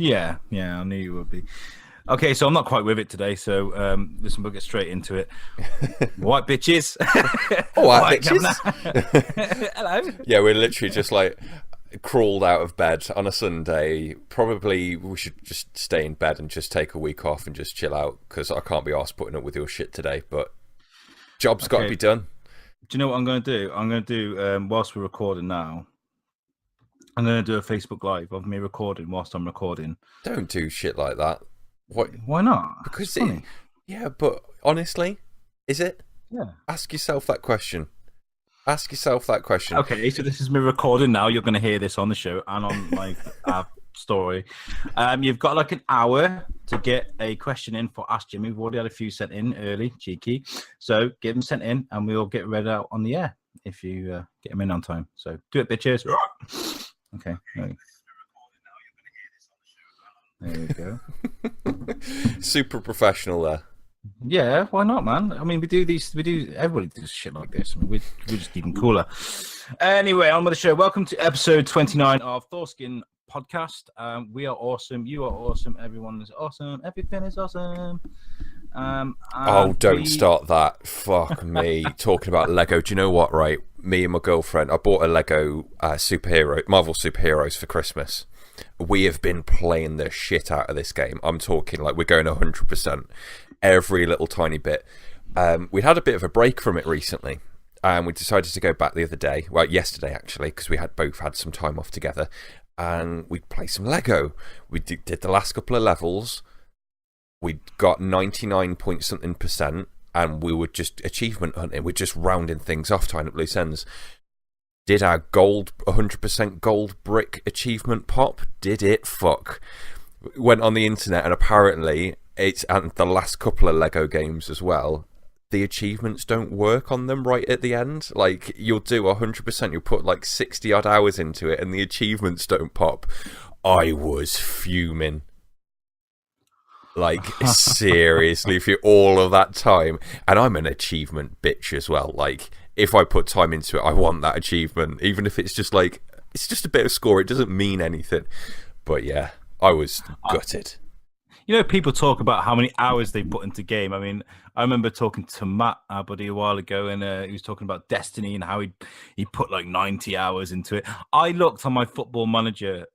Yeah, I knew you would be. Okay, so I'm not quite with it today, so listen, we'll get straight into it. White bitches. All right, White bitches. Hello. Yeah, we're literally just like crawled out of bed on a Sunday. Probably we should just stay in bed and just take a week off and just chill out because I can't be arsed putting up with your shit today. But job's got to be done. Do you know what I'm going to do? I'm going to do, whilst we're recording now, I'm going to do a Facebook Live of me recording whilst I'm recording. Don't do shit like that. What? Why not? Because yeah, but honestly, is it? Yeah. Ask yourself that question. Ask yourself that question. Okay, so this is me recording now. You're going to hear this on the show and on my story. You've got like an hour to get a question in for Ask Jimmy. We've already had a few sent in early, cheeky. So get them sent in and we'll get read out on the air if you get them in on time. So do it, bitches. Okay. There we go. Super professional there. Yeah, why not, man? I mean, everybody does shit like this. I mean, we're just even cooler. Anyway, on with the show. Welcome to episode 29 of Thors-Kin podcast. We are awesome. You are awesome. Everyone is awesome. Everything is awesome. Don't start that. Fuck me. Talking about Lego. Do you know what, right? Me and my girlfriend, I bought a Lego Marvel superheroes for Christmas. We have been playing the shit out of this game. I'm talking like we're going 100%. Every little tiny bit. We'd had a bit of a break from it recently. And we decided to go back the other day. Well, yesterday, actually, because we had both had some time off together. And we'd play some Lego. We did the last couple of levels. We got 99 point something %, and we were just achievement hunting. We're just rounding things off, tying up loose ends. Did our 100% gold brick achievement pop? Did it fuck? Went on the internet, and apparently, and the last couple of Lego games as well, the achievements don't work on them right at the end. Like, you'll do 100%, you'll put like 60 odd hours into it, and the achievements don't pop. I was fuming. Like, seriously, for all of that time. And I'm an achievement bitch as well. Like, if I put time into it, I want that achievement. Even if it's just like, it's just a bit of score. It doesn't mean anything. But yeah, I was gutted. You know, people talk about how many hours they put into game. I mean, I remember talking to Matt, our buddy, a while ago, and he was talking about Destiny and how he put like 90 hours into it. I looked on my Football Manager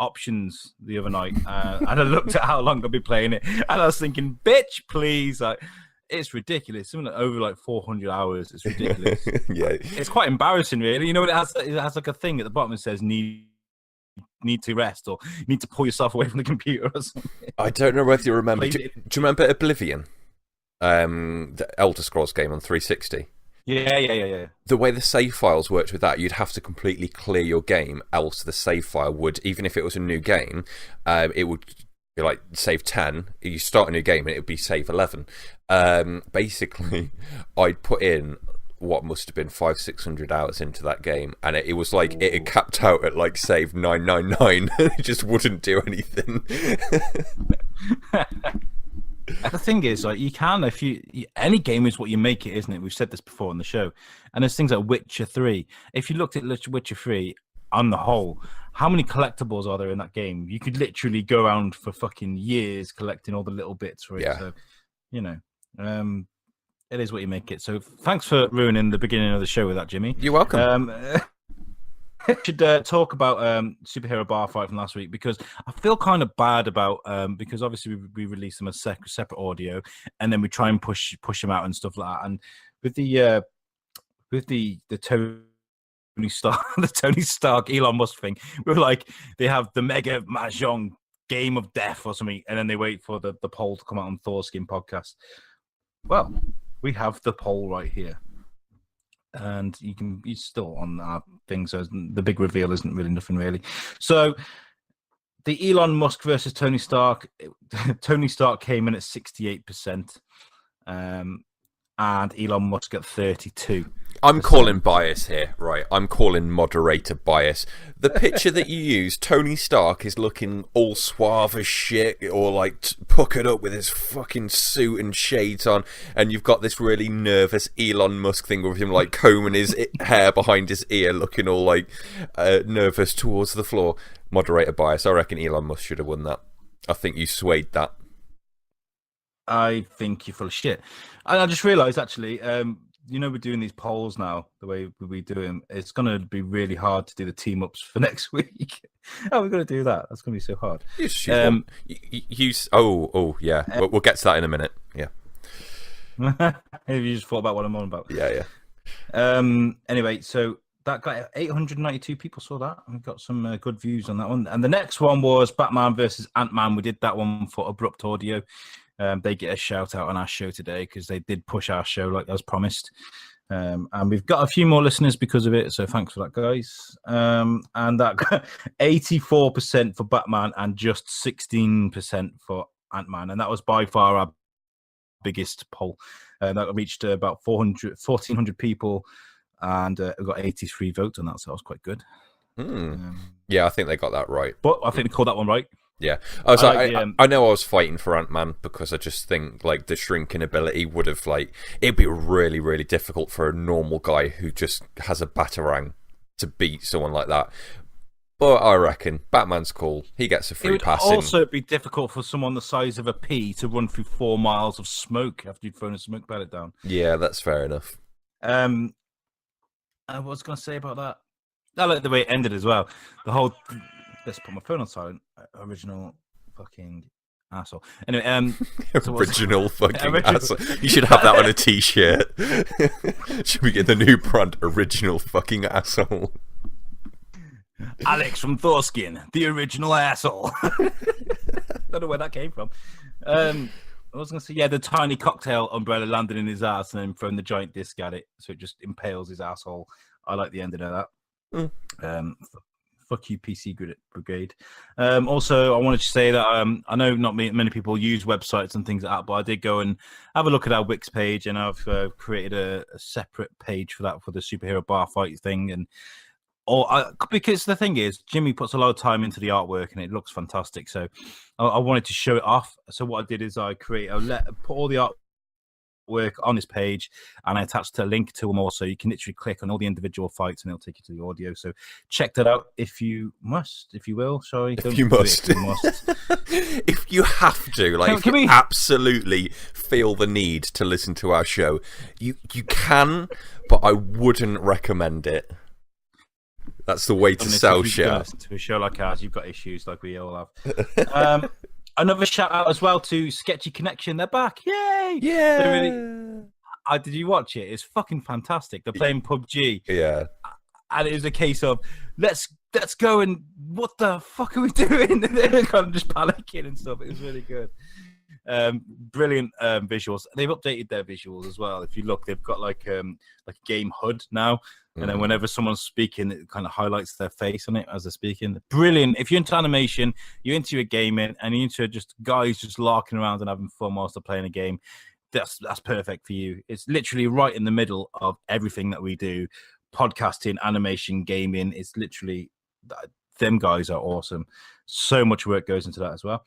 options the other night, and I looked at how long I've been playing it, and I was thinking, bitch, please. Like, it's ridiculous. Something like over like 400 hours. It's ridiculous. Yeah. It's quite embarrassing, really. You know what it has? It has like a thing at the bottom that says need to rest or need to pull yourself away from the computer or something. I don't know whether you remember. Do you remember Oblivion? The Elder Scrolls game on 360. Yeah. The way the save files worked with that, you'd have to completely clear your game, else the save file would, even if it was a new game, it would be like save 10. You start a new game and it would be save 11. Basically, I'd put in what must have been 500-600 hours into that game, and it was like it had capped out at like save 999. It just wouldn't do anything. The thing is, like, you can, if any game is what you make it, isn't it? We've said this before on the show. And there's things like Witcher 3. If you looked at Witcher 3 on the whole, how many collectibles are there in that game? You could literally go around for fucking years collecting all the little bits for it. Yeah. So, you know, it is what you make it. So thanks for ruining the beginning of the show with that, Jimmy. You're welcome. I should talk about superhero bar fight from last week, because I feel kind of bad about because obviously we release them as separate audio, and then we try and push them out and stuff like that. And with the Tony Stark Elon Musk thing, we're like, they have the Mega Mahjong Game of Death or something, and then they wait for the poll to come out on Thors-Kin podcast. Well, we have the poll right here. And you're still on our thing, so the big reveal isn't really nothing really. So the Elon Musk versus Tony Stark. Tony Stark came in at 68%, and Elon Musk at 32. I'm calling bias here, right? I'm calling moderator bias. The picture that you use, Tony Stark is looking all suave as shit, or like puckered up with his fucking suit and shades on, and you've got this really nervous Elon Musk thing with him like combing his hair behind his ear, looking all like nervous towards the floor. moderator bias. I reckon Elon Musk should have won that. I think you swayed that. I think you're full of shit. And I just realised, actually, we're doing these polls now, the way we do them. It's going to be really hard to do the team-ups for next week. How are we going to do that? That's going to be so hard. Yeah. We'll get to that in a minute. Yeah. Have you just thought about what I'm on about? Yeah. Anyway, so that got 892 people saw that. We got some good views on that one. And the next one was Batman versus Ant-Man. We did that one for Abrupt Audio. They get a shout out on our show today because they did push our show like as promised. And we've got a few more listeners because of it. So thanks for that, guys. And that got 84% for Batman and just 16% for Ant-Man. And that was by far our biggest poll. That reached about 1,400 people. And we got 83 votes on that, so that was quite good. Yeah, I think they got that right. But I think they called that one right. Yeah, I know I was fighting for Ant-Man because I just think like the shrinking ability would have it'd be really, really difficult for a normal guy who just has a batarang to beat someone like that. But I reckon Batman's cool. He gets a free pass. It would also be difficult for someone the size of a pea to run through 4 miles of smoke after you'd thrown a smoke pellet down. Yeah, that's fair enough. I was going to say about that. I like the way it ended as well. The whole. Let's put my phone on silent. Original fucking asshole. Anyway, original fucking asshole. You should have that on a t-shirt. Should we get the new brand? Original fucking asshole. Alex from Thors-Kin, the original asshole. Don't know where that came from. I was going to say, the tiny cocktail umbrella landed in his ass and then throwing the giant disc at it, so it just impales his asshole. I like the ending of that. Fuck you, PC Brigade. Also, I wanted to say that I know not many people use websites and things like that, but I did go and have a look at our Wix page, and I've created a separate page for that for the superhero bar fight thing, and because the thing is, Jimmy puts a lot of time into the artwork and it looks fantastic. So I wanted to show it off. So what I did is I put all the artwork on this page and I attached a link to them all. So you can literally click on all the individual fights and it'll take you to the audio. So check that out if you must, if you will. Sorry. If you must. If you have to, if you absolutely feel the need to listen to our show, you can, but I wouldn't recommend it. That's the way to sell shit. To a show like ours, you've got issues like we all have. Another shout out as well to Sketchy Connection. They're back. Yay! Yeah. Did you watch it? It's fucking fantastic. They're playing PUBG. Yeah. And it was a case of let's go and what the fuck are we doing? They're kind of just panicking and stuff. It was really good. Brilliant visuals. They've updated their visuals as well. If you look, they've got like a game HUD now. And then whenever someone's speaking, it kind of highlights their face on it as they're speaking. Brilliant. If you're into animation, you're into your gaming, and you're into just guys just larking around and having fun whilst they're playing a game, that's perfect for you. It's literally right in the middle of everything that we do. Podcasting, animation, gaming. It's literally, them guys are awesome. So much work goes into that as well.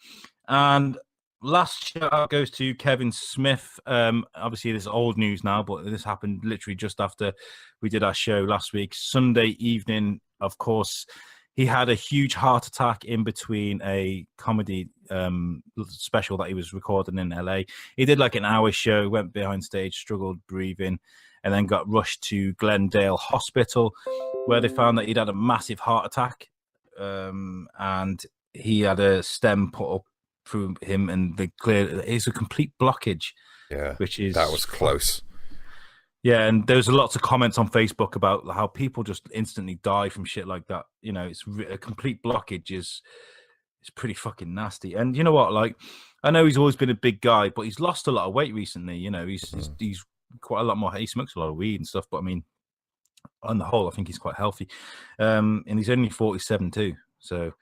And last shout out goes to Kevin Smith. Obviously, this is old news now, but this happened literally just after we did our show last week. Sunday evening, of course, he had a huge heart attack in between a comedy special that he was recording in LA. He did like an hour show, went behind stage, struggled breathing, and then got rushed to Glendale Hospital, where they found that he'd had a massive heart attack, and he had a stem put up through him, and it's a complete blockage. Yeah, which is that was close. Yeah, and there's lots of comments on Facebook about how people just instantly die from shit like that. You know, it's a complete blockage it's pretty fucking nasty. And you know what? Like, I know he's always been a big guy, but he's lost a lot of weight recently. You know, he's quite a lot more. He smokes a lot of weed and stuff, but I mean, on the whole, I think he's quite healthy. And he's only 47 too. So.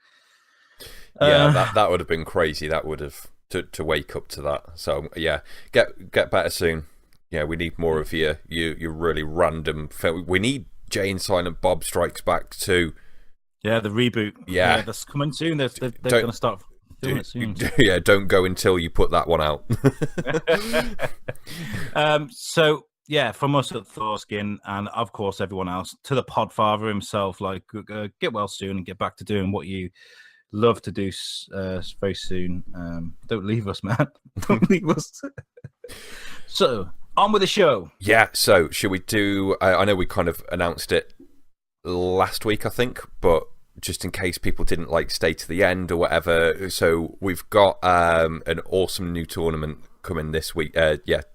Yeah, that would have been crazy. That would have to wake up to that. So yeah, get better soon. Yeah, we need more of your really random film. We need Jay and Silent Bob Strikes Back too. Yeah, the reboot. Yeah, that's coming soon. They're going to start doing it soon. Yeah, don't go until you put that one out. So yeah, from us at Thors-Kin, and of course everyone else, to the Podfather himself, like get well soon and get back to doing what you love to do very soon. Don't leave us, man. Don't leave us. So on with the show. Yeah, so should we do... I know we kind of announced it last week, I think, but just in case people didn't like stay to the end or whatever, so we've got an awesome new tournament coming this week.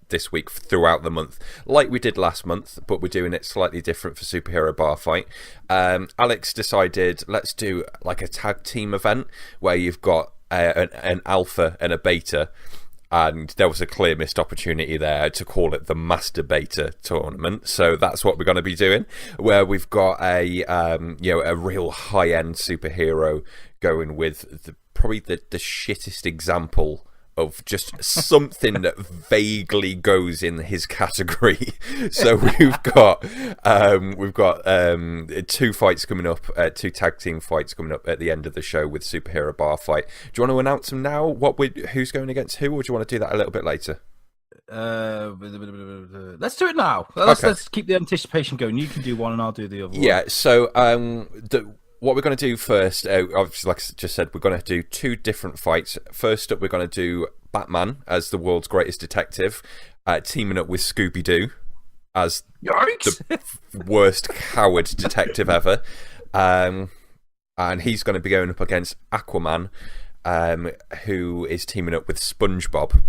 This week throughout the month, like we did last month, but we're doing it slightly different for Superhero Bar Fight. Alex decided, let's do like a tag team event where you've got an alpha and a beta, and there was a clear missed opportunity there to call it the Master Beta Tournament. So that's what we're going to be doing, where we've got a real high end superhero going with probably the shittest example of just something that vaguely goes in his category. So we've got two fights coming up, two tag team fights coming up at the end of the show with Superhero Bar Fight. Do you want to announce them now? Who's going against who, or do you want to do that a little bit later? Let's do it now. Let's keep the anticipation going. You can do one, and I'll do the other one. Yeah. So what we're going to do first, obviously, like I just said, we're going to do two different fights. First up, we're going to do Batman as the world's greatest detective, teaming up with Scooby-Doo as the worst coward detective ever. And he's going to be going up against Aquaman, who is teaming up with SpongeBob.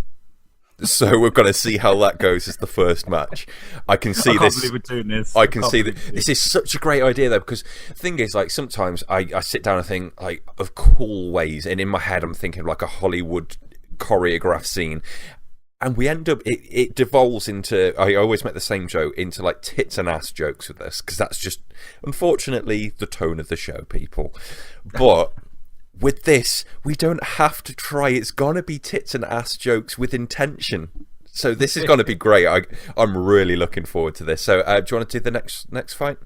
So we're going to see how that goes as the first match. I can't believe we're doing this. I can see that this is such a great idea, though, because the thing is, like, sometimes I sit down and think, like, of cool ways, and in my head I'm thinking like a Hollywood choreographed scene, and we end up, it devolves into, I always make the same joke, into like tits and ass jokes with this, because that's just, unfortunately, the tone of the show, people. But with this, we don't have to try. It's going to be tits and ass jokes with intention. So this is going to be great. I'm really looking forward to this. So do you want to do the next fight?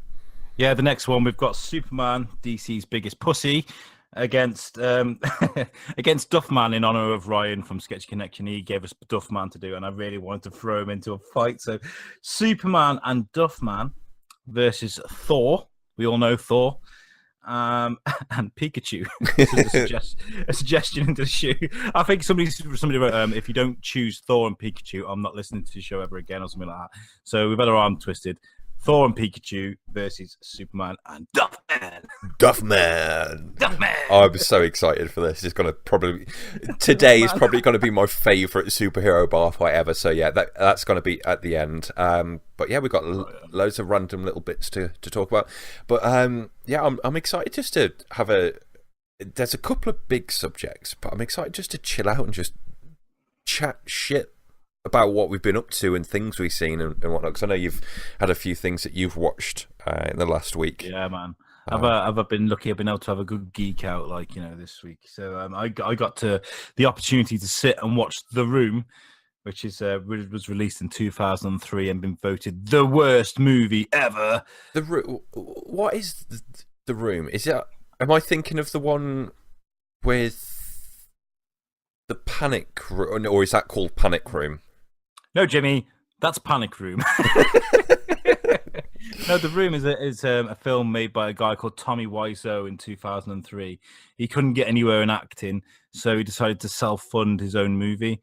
Yeah, the next one, we've got Superman, DC's biggest pussy, against against Duffman, in honor of Ryan from Sketchy Connection. He gave us Duffman to do, and I really wanted to throw him into a fight. So Superman and Duffman versus Thor. We all know Thor. And Pikachu. a suggestion into the shoe. I think somebody wrote, if you don't choose Thor and Pikachu, I'm not listening to the show ever again, or something like that. So we've had our arm twisted. Thor and Pikachu versus Superman and Duffman. Oh, I'm so excited for this. It's going to probably... Today is probably going to be my favourite superhero bar fight ever. So yeah, that's going to be at the end. But yeah, we've got loads of random little bits to talk about. But yeah, I'm excited just to have there's a couple of big subjects, but I'm excited just to chill out and just chat shit about what we've been up to and things we've seen and whatnot. Because I know you've had a few things that you've watched in the last week. Yeah, man. I've been lucky. I've been able to have a good geek out, this week. So I got the opportunity to sit and watch The Room, which was released in 2003 and been voted the worst movie ever. What is The Room? Is it? Am I thinking of the one with the Panic Room, or is that called Panic Room? No, Jimmy, that's Panic Room. No, The Room is a film made by a guy called Tommy Wiseau in 2003. He couldn't get anywhere in acting, so he decided to self-fund his own movie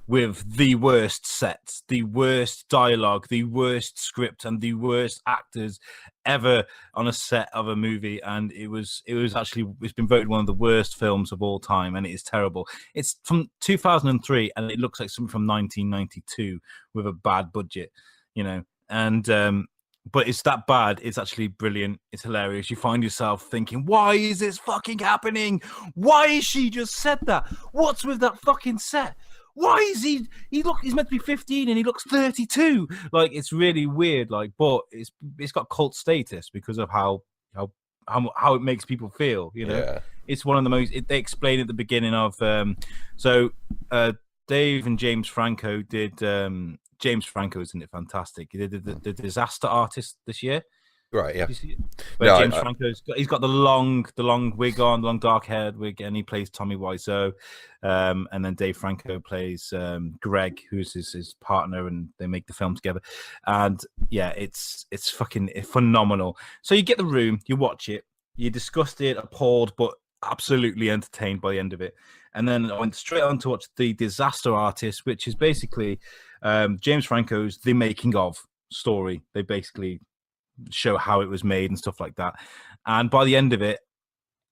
with the worst sets, the worst dialogue, the worst script, and the worst actors ever on a set of a movie. And it's been voted one of the worst films of all time, and it is terrible. It's from 2003, and it looks like something from 1992 with a bad budget, and but it's that bad. It's actually brilliant. It's hilarious. You find yourself thinking, why is this fucking happening? Why is she just said that? What's with that fucking set? Why is he's meant to be 15 and he looks 32? Like, it's really weird. Like, but it's got cult status because of how it makes people feel, Yeah. It's one of the most, they explain at the beginning of, Dave and James Franco did, James Franco, isn't it fantastic? He did the Disaster Artist this year. Right, yeah. Do you see it? Where No, James Franco's he's got the long wig on, the long dark haired wig, and he plays Tommy Wiseau. And then Dave Franco plays Greg, who's his partner, and they make the film together. And yeah, it's fucking phenomenal. So you get the room, you watch it, you're disgusted, appalled, but absolutely entertained by the end of it. And then I went straight on to watch The Disaster Artist, which is basically James Franco's The Making of story. They basically show how it was made and stuff like that. And by the end of it,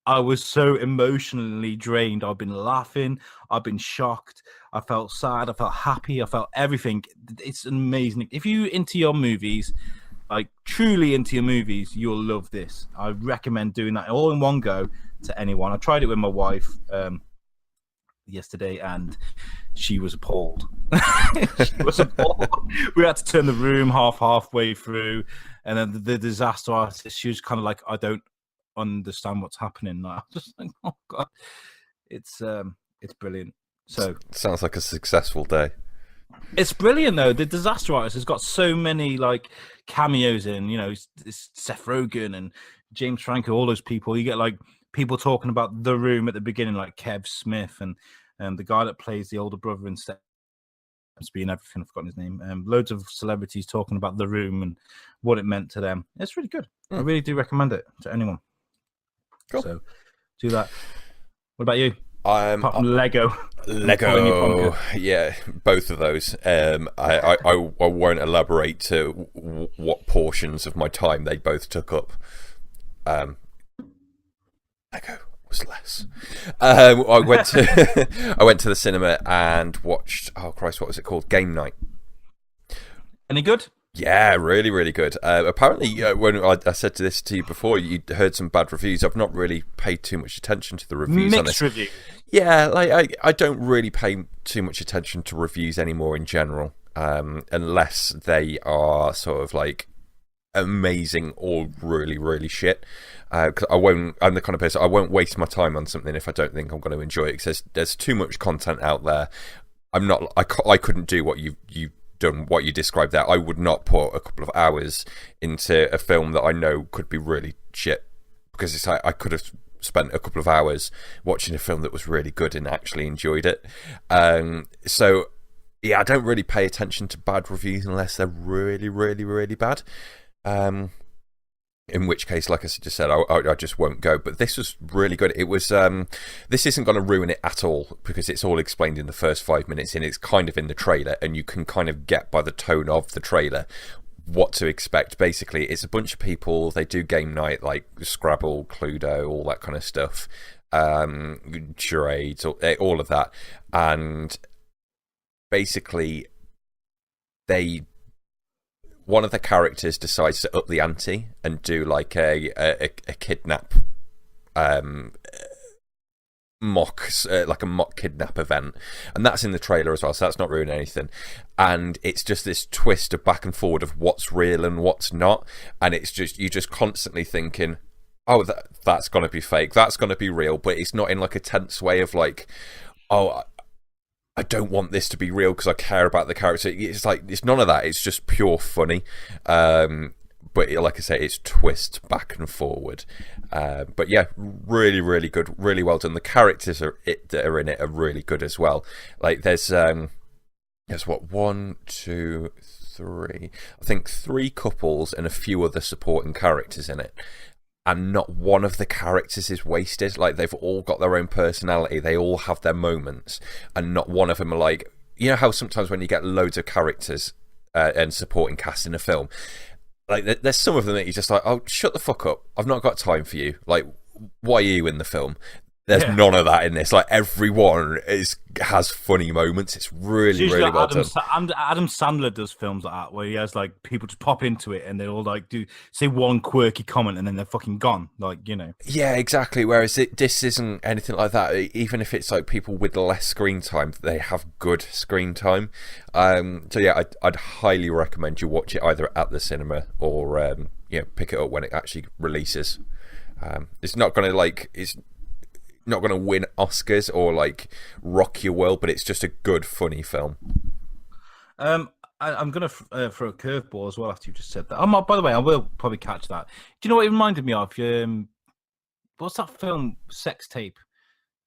I was so emotionally drained. I've been laughing, I've been shocked, I felt sad, I felt happy, I felt everything. It's amazing. If you into your movies, like truly into your movies, you'll love this. I recommend doing that all in one go to anyone. I tried it with my wife yesterday, and she was appalled. She was appalled. We had to turn the room halfway through, and then the Disaster Artist, she was kind of like, I don't understand what's happening. I was just like, oh god, it's brilliant. So sounds like a successful day. It's brilliant though. The Disaster Artist has got so many like cameos in. You know, it's Seth Rogen and James Franco, all those people. You get like people talking about The Room at the beginning, like Kev Smith and the guy that plays the older brother in Step being everything. I've forgotten his name. Loads of celebrities talking about The Room and what it meant to them. It's really good. I really do recommend it to anyone. Cool. So do that. What about you? Apart from Lego, yeah, both of those. I won't elaborate to what portions of my time they both took up. Lego was less. I went to the cinema and watched. Oh Christ, what was it called? Game Night. Any good? Yeah, really, really good. Apparently, when I said this to you before, you heard some bad reviews. I've not really paid too much attention to the reviews on this. Reviews. Yeah, like I don't really pay too much attention to reviews anymore in general, unless they are sort of like amazing or really, really shit. Because I'm the kind of person, I won't waste my time on something if I don't think I'm going to enjoy it. Because there's too much content out there. I couldn't do what you've done, what you described there. I would not put a couple of hours into a film that I know could be really shit, because it's like I could have spent a couple of hours watching a film that was really good and actually enjoyed it. So yeah, I don't really pay attention to bad reviews unless they're really, really, really bad. In which case, like I just said, I just won't go. But this was really good. It was. This isn't going to ruin it at all, because it's all explained in the first 5 minutes, and it's kind of in the trailer, and you can kind of get by the tone of the trailer what to expect. Basically, it's a bunch of people. They do game night, like Scrabble, Cluedo, all that kind of stuff, charades, all of that, and basically, one of the characters decides to up the ante and do like a kidnap, like a mock kidnap event, and that's in the trailer as well, so that's not ruining anything. And it's just this twist of back and forward of what's real and what's not, and it's just you're just constantly thinking, oh, that's gonna be fake, that's gonna be real, but it's not in like a tense way of like, oh, I don't want this to be real because I care about the character. It's like, it's none of that. It's just pure funny. But like I say, it's twists back and forward. But yeah, really, really good. Really well done. The characters that are in it are really good as well. Like there's what, 1, 2, 3. I think 3 couples and a few other supporting characters in it. And not one of the characters is wasted. Like, they've all got their own personality. They all have their moments. And not one of them are like... You know how sometimes when you get loads of characters and supporting cast in a film, like, there's some of them that you're just like, oh, shut the fuck up. I've not got time for you. Like, why are you in the film? There's none of that in this. Like, everyone has funny moments. It's really, really well done. Adam Sandler does films like that, where he has like people just pop into it and they all like say one quirky comment and then they're fucking gone. Like, you know. Yeah, exactly. Whereas this isn't anything like that. Even if it's like people with less screen time, they have good screen time. So yeah, I'd highly recommend you watch it either at the cinema or pick it up when it actually releases. It's not going to win Oscars or like rock your world, but it's just a good, funny film. I'm gonna throw a curveball as well after you just said that. By the way, I will probably catch that. Do you know what it reminded me of? What's that film, Sex Tape?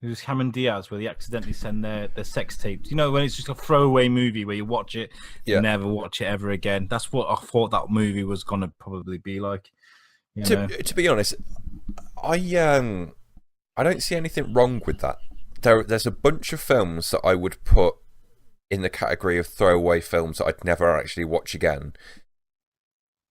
It was Cameron Diaz, where they accidentally send their sex tapes. You know, when it's just a throwaway movie where you watch it, you never watch it ever again. That's what I thought that movie was gonna probably be like. To be honest, I don't see anything wrong with that. There's a bunch of films that I would put in the category of throwaway films that I'd never actually watch again,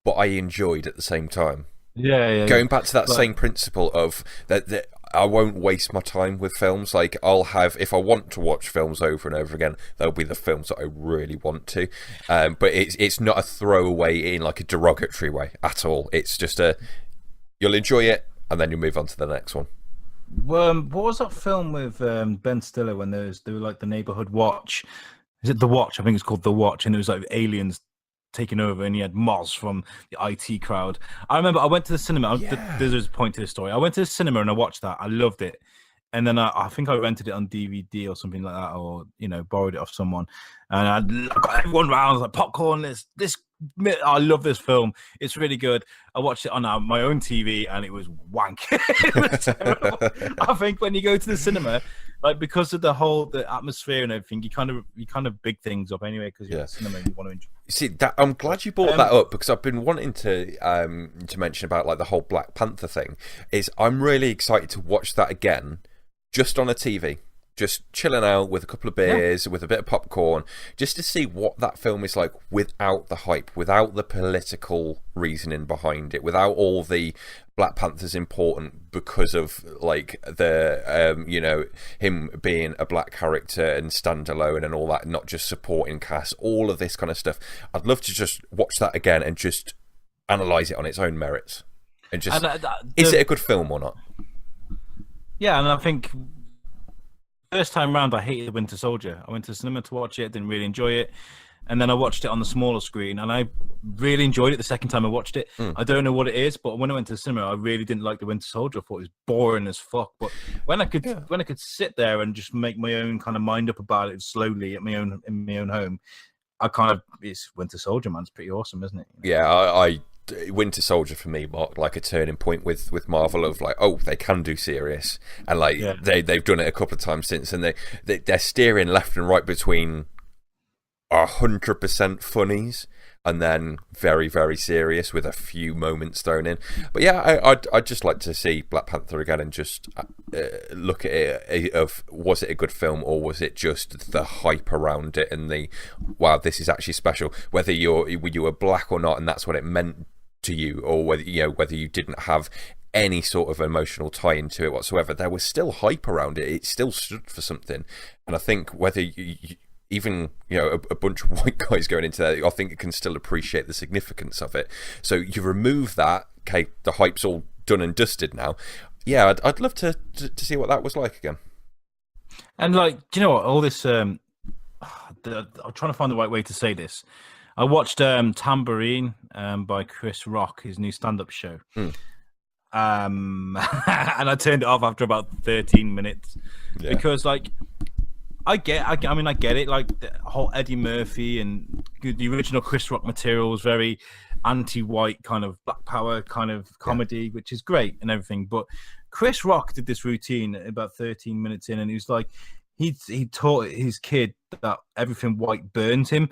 but I enjoyed at the same time. Yeah. Going back to that same principle of that I won't waste my time with films. Like, I'll have, if I want to watch films over and over again, they'll be the films that I really want to. But it's not a throwaway in like a derogatory way at all. It's just you'll enjoy it and then you move on to the next one. What was that film with Ben Stiller when they were like the neighborhood watch? Is it The Watch? I think it's called The Watch, and it was like aliens taking over, and he had Moz from the IT crowd. I remember I went to the cinema. There's a point to this story. I went to the cinema and I watched that. I loved it, and then I think I rented it on DVD or something like that, or borrowed it off someone. And I got everyone round. I was like, popcorn. This. I love this film. It's really good. I watched it on my own TV, and it was wank. It was terrible. I think when you go to the cinema, like, because of the atmosphere and everything, you kind of big things up anyway, because you're at the cinema and you want to enjoy. See, that I'm glad you brought that up, because I've been wanting to mention about like the whole Black Panther thing. I'm really excited to watch that again, just on a TV. Just chilling out with a couple of beers, with a bit of popcorn, just to see what that film is like without the hype, without the political reasoning behind it, without all the Black Panther's important because of like the him being a black character and standalone and all that, not just supporting cast, all of this kind of stuff. I'd love to just watch that again and just analyze it on its own merits, and just is it a good film or not? Yeah, and I think. First time round, I hated Winter Soldier. I went to the cinema to watch it, didn't really enjoy it. And then I watched it on the smaller screen, and I really enjoyed it the second time I watched it. I don't know what it is, but when I went to the cinema, I really didn't like the Winter Soldier. I thought it was boring as fuck. But when I could sit there and just make my own kind of mind up about it slowly in my own home, it's Winter Soldier, man. It's pretty awesome, isn't it? Yeah, Winter Soldier for me marked like a turning point with Marvel of like, oh, they can do serious, and like they've done it a couple of times since, and they're steering left and right between 100% funnies and then very, very serious with a few moments thrown in. But yeah, I'd just like to see Black Panther again and just look at it of, was it a good film, or was it just the hype around it and the, wow, this is actually special, whether you were black or not, and that's what it meant to you, or whether you didn't have any sort of emotional tie into it whatsoever. There was still hype around it. It still stood for something. And I think whether even a bunch of white guys going into that, I think it can still appreciate the significance of it. So you remove that, okay, the hype's all done and dusted now. Yeah, I'd love to see what that was like again. And like, do you know what? All this, I'm trying to find the right way to say this. I watched Tambourine by Chris Rock, his new stand-up show. And I turned it off after about 13 minutes because, like, I get it. Like, the whole Eddie Murphy and the original Chris Rock material was very anti-white, kind of black power kind of comedy, which is great and everything. But Chris Rock did this routine about 13 minutes in, and he was like, he taught his kid that everything white burns him,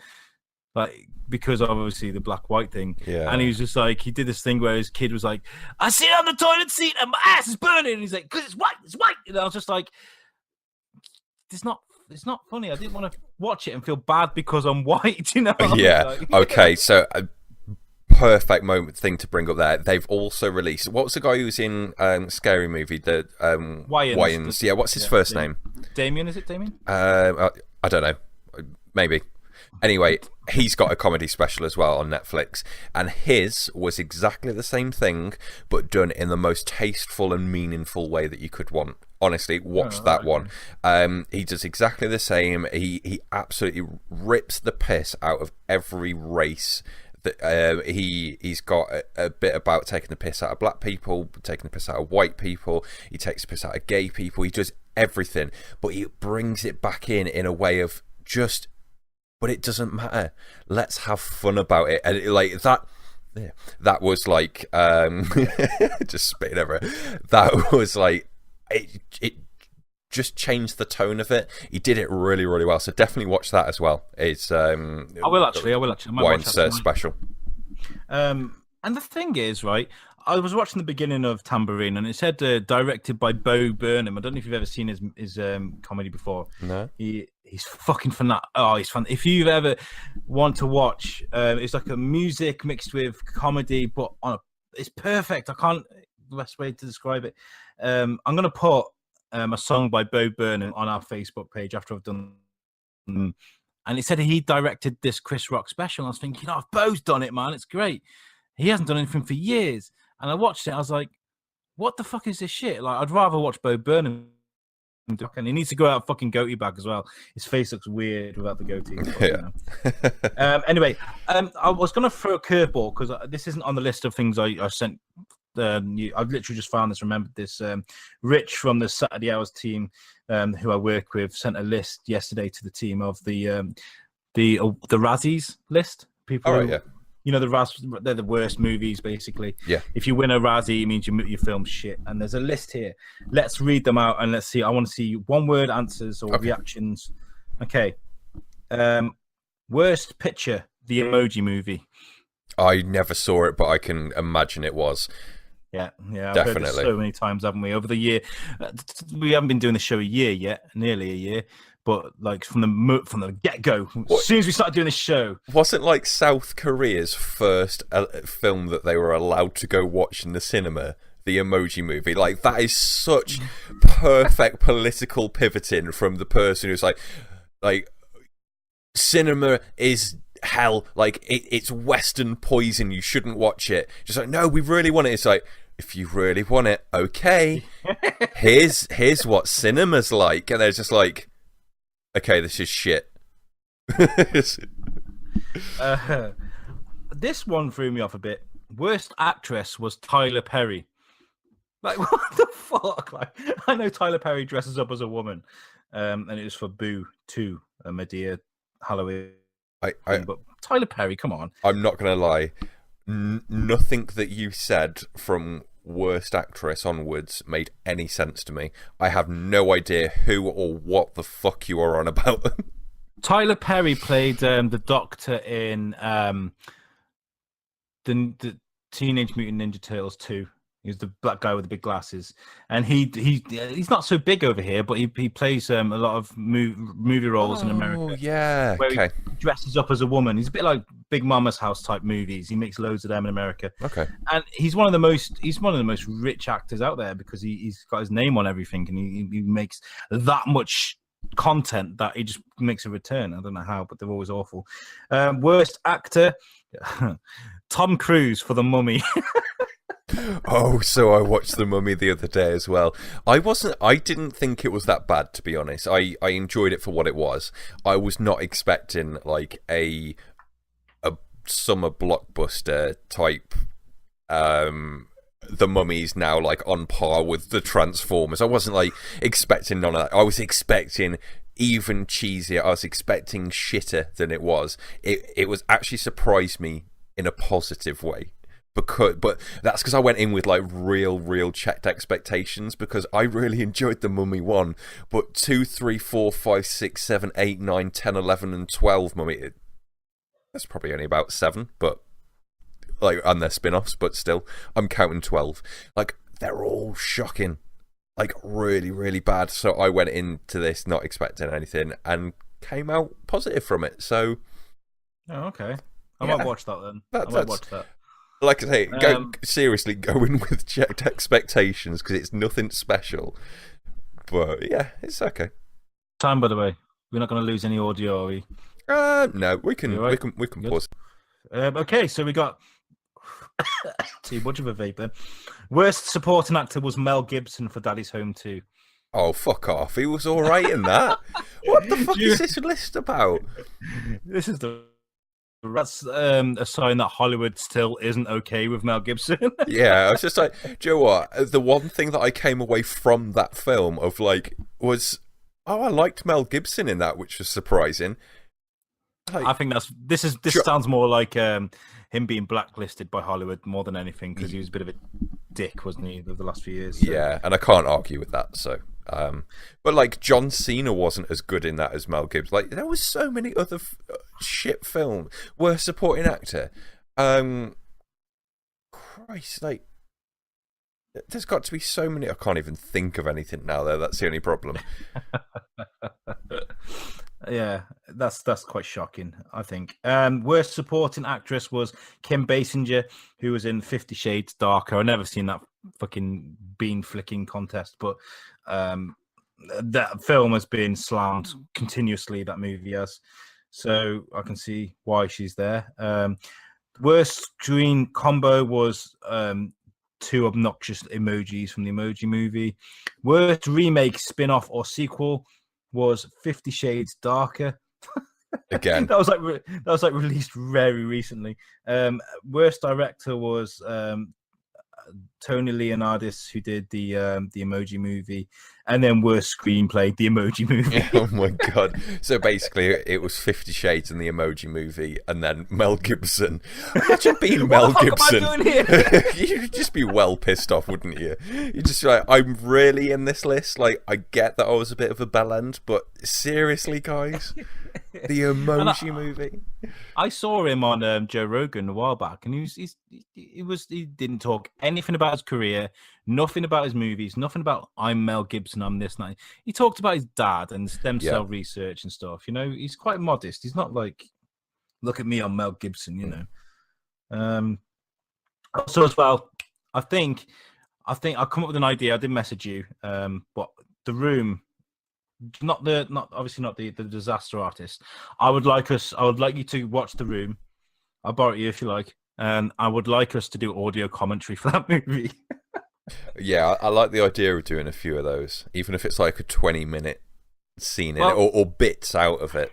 like, because of obviously the black-white thing. Yeah. And he was just like, he did this thing where his kid was like, I sit on the toilet seat and my ass is burning. And he's like, because it's white. And I was just like, it's not funny. I didn't want to watch it and feel bad because I'm white, Yeah. Like, okay, so a perfect thing to bring up there. They've also released, what was the guy who was in Scary Movie? The Wayans. Yeah, what's his first name? Damien, is it Damien? I don't know. Maybe. Anyway, he's got a comedy special as well on Netflix, and his was exactly the same thing, but done in the most tasteful and meaningful way that you could want. Honestly, watch that one. He does exactly the same. He absolutely rips the piss out of every race. He's got a bit about taking the piss out of black people, taking the piss out of white people. He takes the piss out of gay people. He does everything, but he brings it back in a way of just but it doesn't matter. Let's have fun about it. And like that. Yeah, that was like just spitting everywhere. That was like it just changed the tone of it. He did it really, really well. So definitely watch that as well. It's I will actually. I might Wine watch that special. And the thing is, right, I was watching the beginning of Tambourine, and it said directed by Bo Burnham. I don't know if you've ever seen his comedy before. No. He's fucking fun. Oh, he's fun. If you ever want to watch, it's like a music mixed with comedy, but it's perfect. I can't the best way to describe it. I'm gonna put a song by Bo Burnham on our Facebook page after I've done. And it said he directed this Chris Rock special. I was thinking, if Bo's done it, man, it's great. He hasn't done anything for years. And I watched it. I was like, what the fuck is this shit? Like, I'd rather watch Bo Burnham. And he needs to grow out fucking goatee back as well. His face looks weird without the goatee. But, anyway, I was going to throw a curveball because this isn't on the list of things I sent. I've literally just found this, remembered this. Rich from the Saturday Hours team, who I work with, sent a list yesterday to the team of the Razzies list. People All right, yeah. You know, they're the worst movies, basically. Yeah. If you win a Razzie, it means your film's shit. And there's a list here. Let's read them out and let's see. I want to see one-word answers or reactions. Okay. Worst picture, The Emoji Movie. I never saw it, but I can imagine it was. Yeah, definitely. I've heard this so many times, haven't we? Over the year, we haven't been doing the show a year yet, nearly a year. But like from the get-go, as soon as we started doing this show, wasn't like South Korea's first film that they were allowed to go watch in the cinema, The Emoji Movie. Like that is such perfect political pivoting from the person who's like cinema is hell. Like it's Western poison. You shouldn't watch it. Just like, no, we really want it. It's like, if you really want it, okay. Here's what cinema's like, and they're just like, okay, this is shit. This one threw me off a bit. Worst actress was Tyler Perry. Like, what the fuck? Like, I know Tyler Perry dresses up as a woman, and it was for Boo 2, a Medea Halloween. But Tyler Perry, come on. I'm not gonna lie. Nothing that you said from worst actress onwards made any sense to me. I have no idea who or what the fuck you are on about. Tyler Perry played the Doctor in the Teenage Mutant Ninja Turtles 2. He's the black guy with the big glasses, and he's not so big over here, but he plays a lot of movie roles in America. Oh yeah, where he dresses up as a woman. He's a bit like Big Mama's House type movies. He makes loads of them in America. Okay, and he's one of the most rich actors out there because he's got his name on everything, and he makes that much content that he just makes a return. I don't know how, but they're always awful. Worst actor, Tom Cruise for The Mummy. Oh, so I watched The Mummy the other day as well. I didn't think it was that bad, to be honest. I enjoyed it for what it was. I was not expecting like a summer blockbuster type. The Mummy's now like on par with the Transformers. I wasn't like expecting none of that. I was expecting even cheesier. I was expecting shitter than it was. It was actually surprised me in a positive way. But that's because I went in with like real checked expectations, because I really enjoyed The Mummy 1, but 2, 3, 4, 5, 6, 7, 8, 9, 10, 11 and 12 Mummy, that's probably only about 7, but like, and their spin-offs, but still I'm counting 12. Like, they're all shocking, like really bad. So I went into this not expecting anything and came out positive from it. So okay, I might watch that then. I might watch that. Like I say, seriously, go in with checked expectations, because it's nothing special. But yeah, it's okay. Time, by the way, we're not going to lose any audio, are we? No, we can pause. Okay, so we got too much of a vapor. Worst supporting actor was Mel Gibson for Daddy's Home 2. Oh, fuck off! He was all right in that. What the fuck is this list about? This is that's a sign that Hollywood still isn't okay with Mel Gibson. Yeah, I was just like, do you know what? The one thing that I came away from that film of like was, I liked Mel Gibson in that, which was surprising. I think this sounds more like him being blacklisted by Hollywood more than anything, because he was a bit of a dick, wasn't he, over the last few years? So. Yeah, and I can't argue with that. So, but like John Cena wasn't as good in that as Mel Gibson. Like there was so many other shit films. Worst supporting actor. Christ, like there's got to be so many. I can't even think of anything now. Though that's the only problem. Yeah, that's quite shocking, I think. Worst supporting actress was Kim Basinger, who was in 50 Shades Darker. I've never seen that fucking bean flicking contest, but that film has been slammed continuously, that movie has. So I can see why she's there. Worst screen combo was two obnoxious emojis from the Emoji Movie. Worst remake, spin-off, or sequel was 50 Shades Darker. Again, that was like released very recently. Worst director was Tony Leonardis, who did the Emoji Movie, and then worst screenplay, the Emoji Movie. Oh my god! So basically, it was 50 Shades and the Emoji Movie, and then Mel Gibson. Imagine being Mel Gibson. What the fuck am I doing here? You'd just be well pissed off, wouldn't you? You'd just be like, I'm really in this list. Like, I get that I was a bit of a bellend, but seriously, guys, the Emoji Movie. I saw him on Joe Rogan a while back, and he didn't talk anything about his career, nothing about his movies, nothing about I'm Mel Gibson, I'm this and that. He talked about his dad and stem cell research and stuff. You know, he's quite modest. He's not like, look at me, I'm Mel Gibson. You know. Also, as well, I think I'll come up with an idea. I did message you, but The Room. Not obviously not the Disaster Artist. I would like you to watch The Room. I'll borrow it you if you like, and I would like us to do audio commentary for that movie. Yeah, I like the idea of doing a few of those, even if it's like a 20-minute scene in it or bits out of it.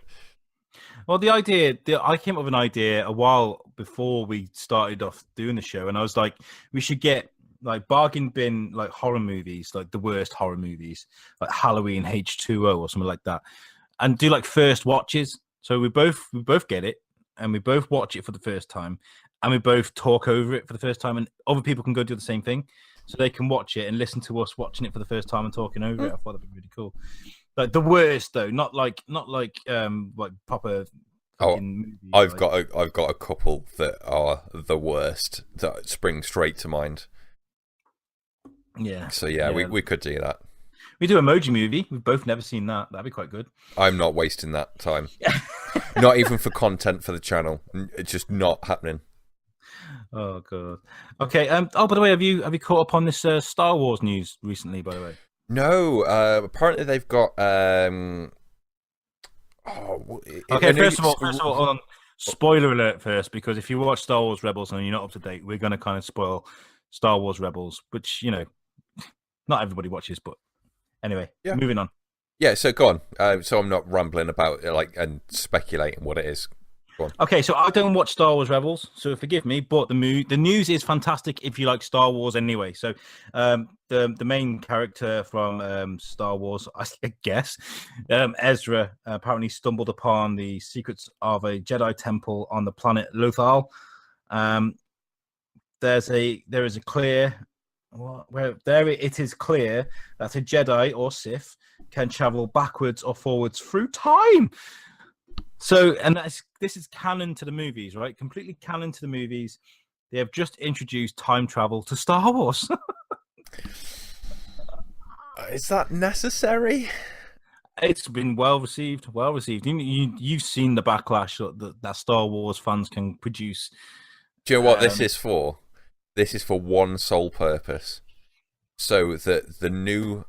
Well, I came up with an idea a while before we started off doing the show, and I was like, we should get like bargain bin like horror movies, like the worst horror movies, like Halloween H2O or something like that, and do like first watches. So we both get it, and we both watch it for the first time, and we both talk over it for the first time, and other people can go do the same thing, so they can watch it and listen to us watching it for the first time and talking over it. I thought that'd be really cool. Like the worst though, not like proper. I've got a couple that are the worst that spring straight to mind. Yeah. So yeah. We could do that. We do Emoji Movie. We've both never seen that. That'd be quite good. I'm not wasting that time. Not even for content for the channel. It's just not happening. Oh god. Okay. By the way, have you caught up on this Star Wars news recently? By the way. No. Apparently they've got. Okay. First of all, hold on. Spoiler alert first, because if you watch Star Wars Rebels and you're not up to date, we're going to kind of spoil Star Wars Rebels, which not everybody watches, but anyway, moving on. Yeah, so go on. So I'm not rambling about it, and speculating what it is. Go on. Okay, so I don't watch Star Wars Rebels, so forgive me, but the news is fantastic if you like Star Wars anyway. So the main character from Star Wars, I guess, Ezra, apparently stumbled upon the secrets of a Jedi temple on the planet Lothal. It is clear that a Jedi or Sith can travel backwards or forwards through time. So, and this is canon to the movies, right? Completely canon to the movies. They have just introduced time travel to Star Wars. Is that necessary? It's been well received. You've seen the backlash that Star Wars fans can produce. Do you know what this is for? This is for one sole purpose, so that the new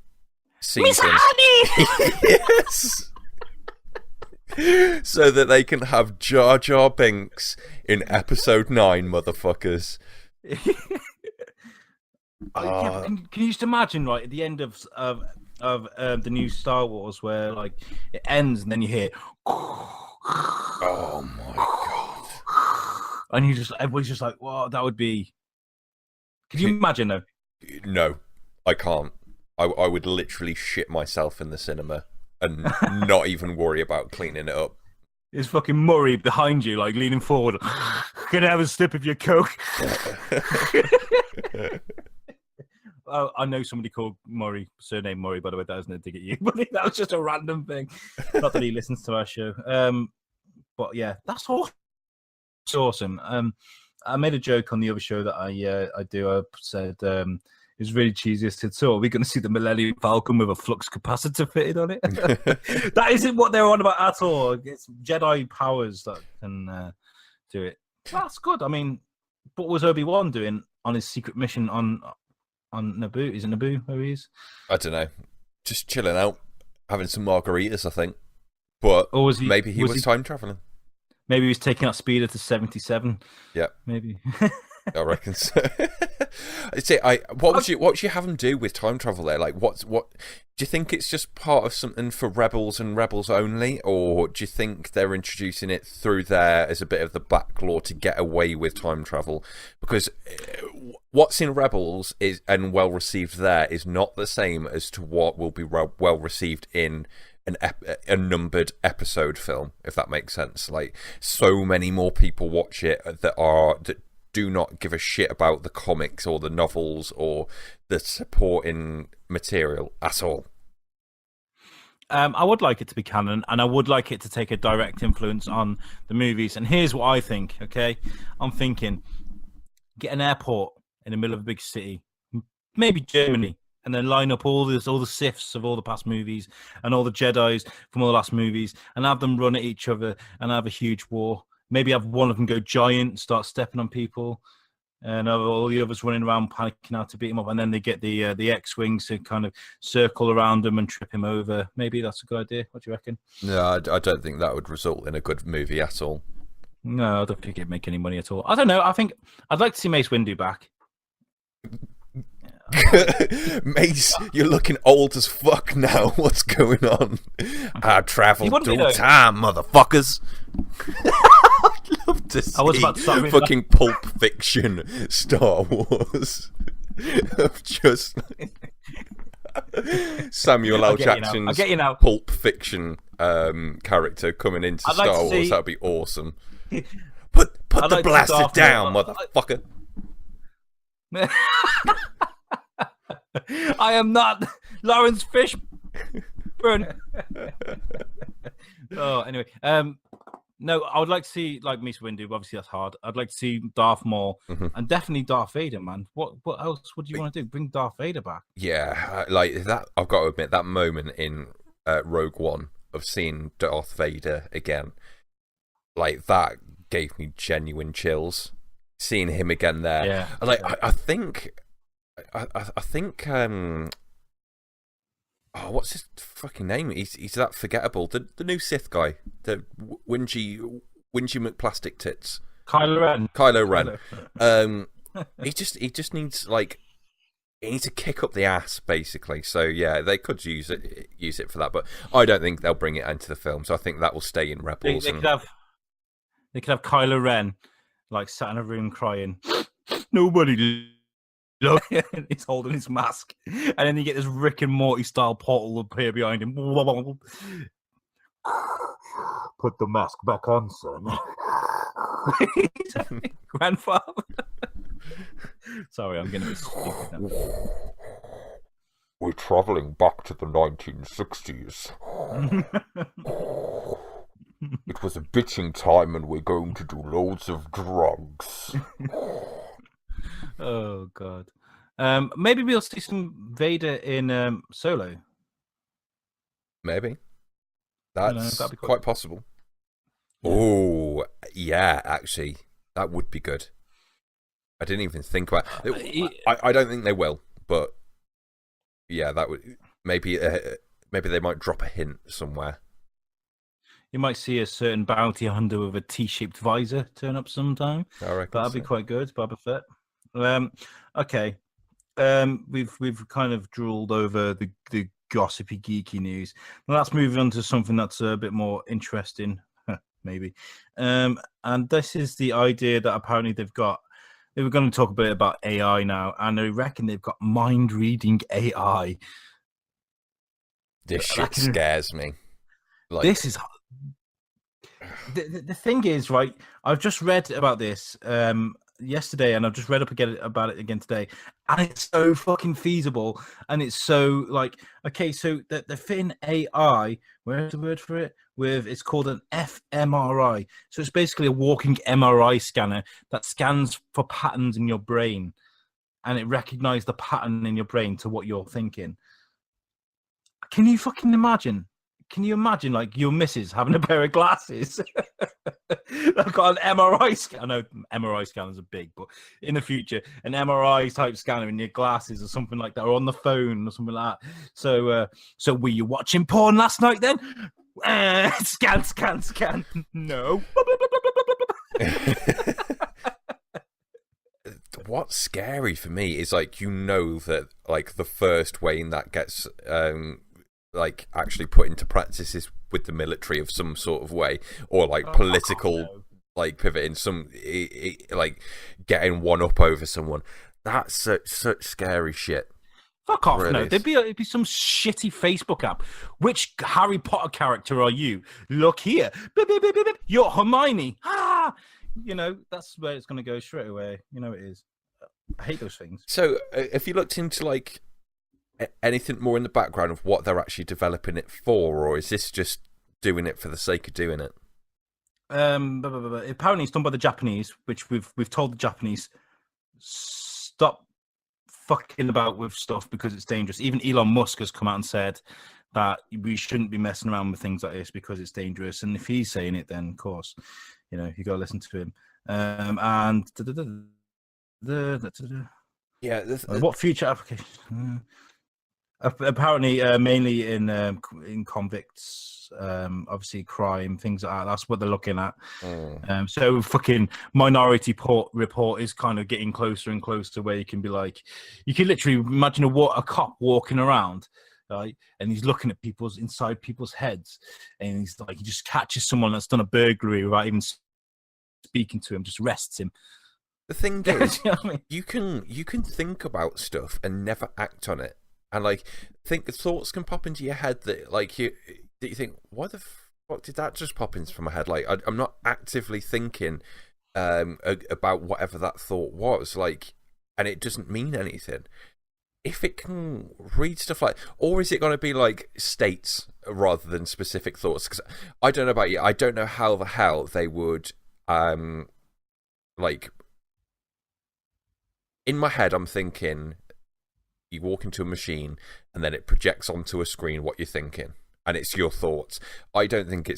season, yes, so that they can have Jar Jar Binks in Episode 9, motherfuckers. Can you just imagine, right, at the end of the new Star Wars, where like it ends and then you hear, oh my god, and everybody's just like, wow, that would be. Could you imagine though? No, I can't. I would literally shit myself in the cinema and not even worry about cleaning it up. Is fucking Murray behind you, like leaning forward. Can I have a sip of your Coke? Oh, I know somebody called Murray, surname Murray, by the way. That isn't a dig at you, but that was just a random thing. Not that he listens to our show. But yeah, that's all. It's awesome. I made a joke on the other show that I do. I said it was really cheesy. I said, so are we going to see the Millennium Falcon with a flux capacitor fitted on it? That isn't what they're on about at all. It's Jedi powers that can do it. That's good. I mean, what was Obi-Wan doing on his secret mission on Naboo? Is it Naboo where he is? I don't know. Just chilling out, having some margaritas, I think. But or was maybe he was time traveling. Maybe he was taking out speeder to 77. Yeah, maybe. I reckon so. What would you have him do with time travel there? Like, what do you think it's just part of something for rebels and rebels only, or do you think they're introducing it through there as a bit of the backlaw to get away with time travel? Because what's in Rebels is and well received there is not the same as to what will be well received in a numbered episode film, if that makes sense. Like, so many more people watch it that do not give a shit about the comics or the novels or the supporting material at all. I would like it to be canon, and I would like it to take a direct influence on the movies. And here's what I think, okay? I'm thinking, get an airport in the middle of a big city, maybe Germany, and then line up all the Siths of all the past movies and all the Jedis from all the last movies and have them run at each other and have a huge war. Maybe have one of them go giant, start stepping on people, and have all the others running around panicking out to beat him up. And then they get the X-Wings to kind of circle around him and trip him over. Maybe that's a good idea. What do you reckon? No, I don't think that would result in a good movie at all. No, I don't think it'd make any money at all. I don't know. I think I'd like to see Mace Windu back. Mace, you're looking old as fuck now. What's going on? I travel through time, motherfuckers. I'd love to see fucking Pulp Fiction Star Wars. Of just Samuel L. Jackson's Pulp Fiction character coming into Star Wars. That'd be awesome. Put the blaster down, motherfucker. I am not Lawrence Fishburne. Oh, anyway. No, I would like to see like Mace Windu. Obviously, that's hard. I'd like to see Darth Maul and definitely Darth Vader, man. What else would you want to do? Bring Darth Vader back? Yeah, like that. I've got to admit that moment in Rogue One of seeing Darth Vader again, like that gave me genuine chills. Seeing him again there, yeah. Like I think. Oh, what's his fucking name? He's that forgettable. The new Sith guy, the whingy McPlastic tits. Kylo Ren. He just needs he needs to kick up the ass basically. So yeah, they could use it for that, but I don't think they'll bring it into the film. So I think that will stay in Rebels. They could have Kylo Ren like sat in a room crying. Nobody. He's holding his mask, and then you get this Rick and Morty style portal appear behind him. Put the mask back on, son. Grandfather. Sorry, I'm getting a bit stupid now. We're travelling back to the 1960s. It was a bitching time, and we're going to do loads of drugs. Oh God. Maybe we'll see some Vader in Solo. Maybe. That's quite possible. Yeah. Oh, yeah, actually. That would be good. I didn't even think about it. I don't think they will, but yeah, that would maybe they might drop a hint somewhere. You might see a certain bounty hunter with a T-shaped visor turn up sometime. I reckon that'd be quite good, Boba Fett. Okay. We've kind of drooled over the gossipy, geeky news. Now let's move on to something that's a bit more interesting, maybe. And this is the idea that apparently they were going to talk a bit about AI now, and they reckon they've got mind-reading AI. This shit scares me. This is... the thing is, right? I've just read about this yesterday, and I've just read up again about it again today, and it's so fucking feasible, and it's so like okay, so the Fin AI, where's the word for it? It's called an fMRI, so it's basically a walking MRI scanner that scans for patterns in your brain, and it recognizes the pattern in your brain to what you're thinking. Can you fucking imagine? Can you imagine, like, your missus having a pair of glasses? I've got an MRI scanner. I know MRI scanners are big, but in the future, an MRI type scanner in your glasses or something like that, or on the phone or something like that. So were you watching porn last night then? Scan. No. What's scary for me is like that like the first way that gets like actually put into practice is with the military of some sort of way, or like political like pivot in some like getting one up over someone. That's such scary shit. Fuck off! Really no, it'd be some shitty Facebook app. Which Harry Potter character are you? Look here, you're Hermione. You know, that's where it's going to go straight away. You know it is. I hate those things. So, if you looked into like anything more in the background of what they're actually developing it for, or is this just doing it for the sake of doing it? Apparently, it's done by the Japanese, which we've told the Japanese stop fucking about with stuff because it's dangerous. Even Elon Musk has come out and said that we shouldn't be messing around with things like this because it's dangerous. And if he's saying it, then of course, you know, you got to listen to him. What future application? Apparently, mainly in convicts, obviously crime, things like that. That's what they're looking at. So fucking Minority Report is kind of getting closer and closer, where you can be like, you can literally imagine a cop walking around, right, and he's looking at inside people's heads, and he's like, he just catches someone that's done a burglary without even speaking to him, just arrests him. The thing is, you know what I mean? you can think about stuff and never act on it. And like, thoughts can pop into your head that like you think, why the fuck did that just pop into my head? Like, I'm not actively thinking about whatever that thought was, like, and it doesn't mean anything. If it can read stuff like, or is it going to be like states rather than specific thoughts? Because I don't know about you, I don't know how the hell they would, like, in my head, I'm thinking, you walk into a machine and then it projects onto a screen what you're thinking, and it's your thoughts. I don't think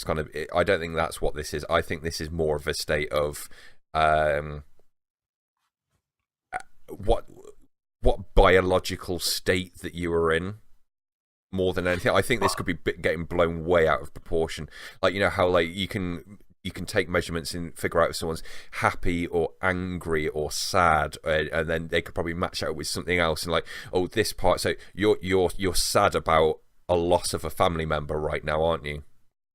I don't think that's what this is. I think this is more of a state of what biological state that you are in, more than anything. I think this could be getting blown way out of proportion. Like, you know how like you can take measurements and figure out if someone's happy or angry or sad, and then they could probably match that with something else, and like, oh, this part, so you're sad about a loss of a family member right now, aren't you?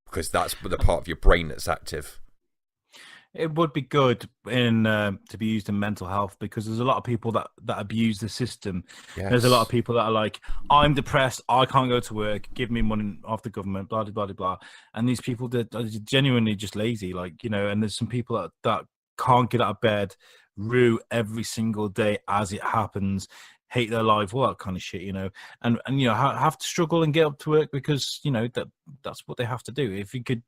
Because that's the part of your brain that's active. It would be good to be used in mental health, because there's a lot of people that abuse the system. Yes. There's a lot of people that are like, I'm depressed, I can't go to work, give me money off the government, blah, blah, blah, blah. And these people that are genuinely just lazy, like, you know, and there's some people that can't get out of bed, rue every single day as it happens, hate their life, all that kind of shit, you know, and you know, have to struggle and get up to work because, you know, that's what they have to do. If you could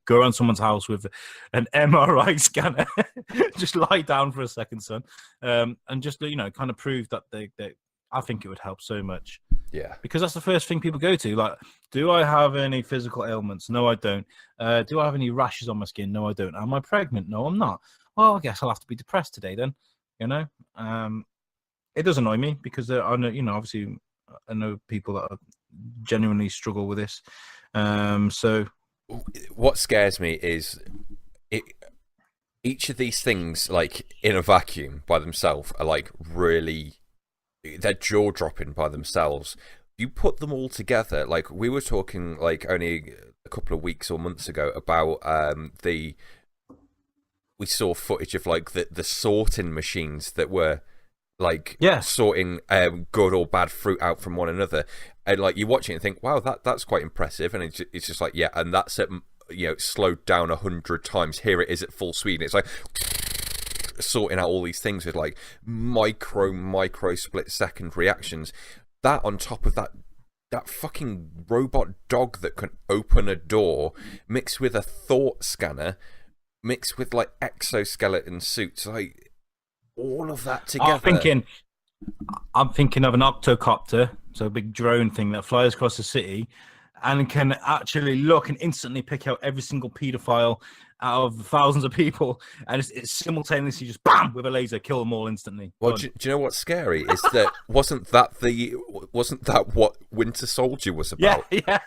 go around someone's house with an MRI scanner, just lie down for a second, son, and just, you know, kind of prove that they I think it would help so much. Yeah, because that's the first thing people go to. Like, do I have any physical ailments? No, I don't. Do I have any rashes on my skin? No, I don't. Am I pregnant? No, I'm not. Well, I guess I'll have to be depressed today then, you know. It does annoy me because I know, you know, obviously I know people that genuinely struggle with this. So what scares me is each of these things, like in a vacuum by themselves, are like really, they're jaw dropping by themselves. You put them all together, like we were talking like only a couple of weeks or months ago about we saw footage of like the sorting machines that were like sorting good or bad fruit out from one another, and like you watch it and think, wow, that's quite impressive, and it's just like, yeah, and that's at slowed down 100 times. Here it is at full speed, and it's like sorting out all these things with like micro split second reactions. That on top of that fucking robot dog that can open a door, mixed with a thought scanner, mixed with like exoskeleton suits, like all of that together. I'm thinking of an octocopter, so a big drone thing that flies across the city and can actually look and instantly pick out every single paedophile out of thousands of people, and it's simultaneously just bam with a laser, kill them all instantly. Well, do you know what's scary is that wasn't that what Winter Soldier was about? Yeah.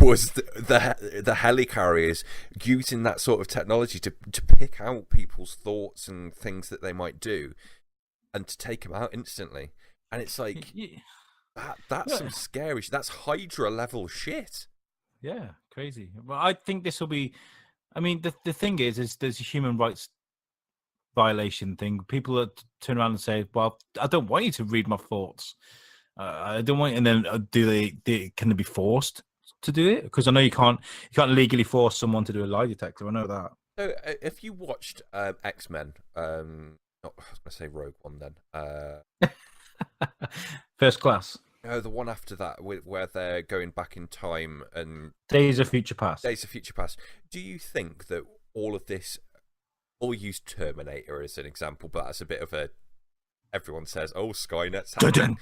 Was the helicarriers using that sort of technology to pick out people's thoughts and things that they might do, and to take them out instantly? And it's like that's some scary. That's Hydra level shit. Yeah, crazy. Well, I think this will be. I mean, the thing is there's a human rights violation thing. People that turn around and say, "Well, I don't want you to read my thoughts. I don't want." And then can they be forced to do it? Because I know you can't legally force someone to do a lie detector. I know that. So, if you watched X-Men, I was going to say Rogue One then. First Class. No, the one after that, where they're going back in time and Days of Future Past. Days of Future Past. Do you think that all of this? I'll use Terminator as an example, but that's a bit of a. Everyone says, "Oh, Skynet's happening."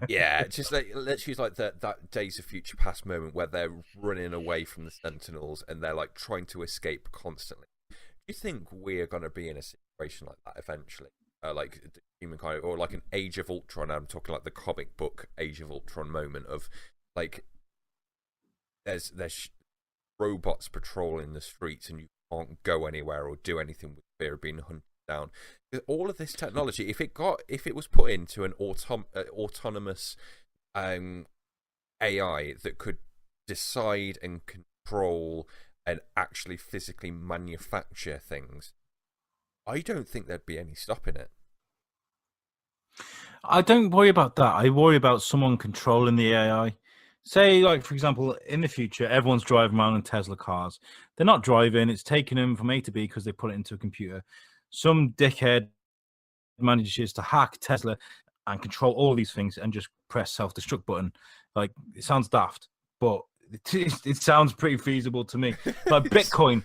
Yeah, just like let's use like that Days of Future Past moment where they're running away from the Sentinels and they're like trying to escape constantly. Do you think we're going to be in a situation like that eventually? Like humankind, or like an Age of Ultron. I'm talking like the comic book Age of Ultron moment of like there's robots patrolling the streets and you can't go anywhere or do anything with fear of being hunted down. All of this technology, if it was put into an autonomous AI that could decide and control and actually physically manufacture things, I don't think there'd be any stopping it. I don't worry about that. I worry about someone controlling the AI. Say, like, for example, in the future, everyone's driving around in Tesla cars. They're not driving. It's taking them from A to B because they put it into a computer. Some dickhead manages to hack Tesla and control all these things and just press self-destruct button. Like, it sounds daft, but it sounds pretty feasible to me. Like Bitcoin,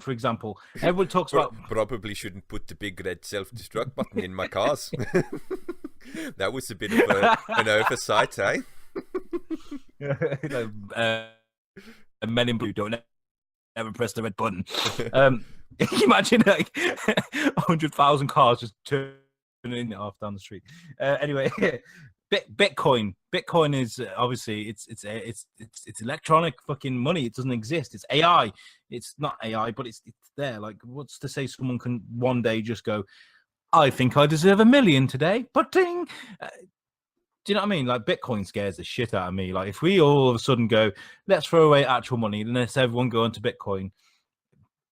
for example. Everyone talks about. Probably shouldn't put the big red self-destruct button in my cars. That was a bit of an oversight, eh? Men in blue don't ever press the red button. Can you imagine like 100,000 cars just turning off down the street? Anyway. Bitcoin is obviously it's electronic fucking money. It doesn't exist. It's AI. It's not AI, but it's there. Like, what's to say someone can one day just go, I think I deserve $1 million today, but ding. Do you know what I mean? Like, Bitcoin scares the shit out of me. Like, if we all of a sudden go, let's throw away actual money and let's everyone go into Bitcoin,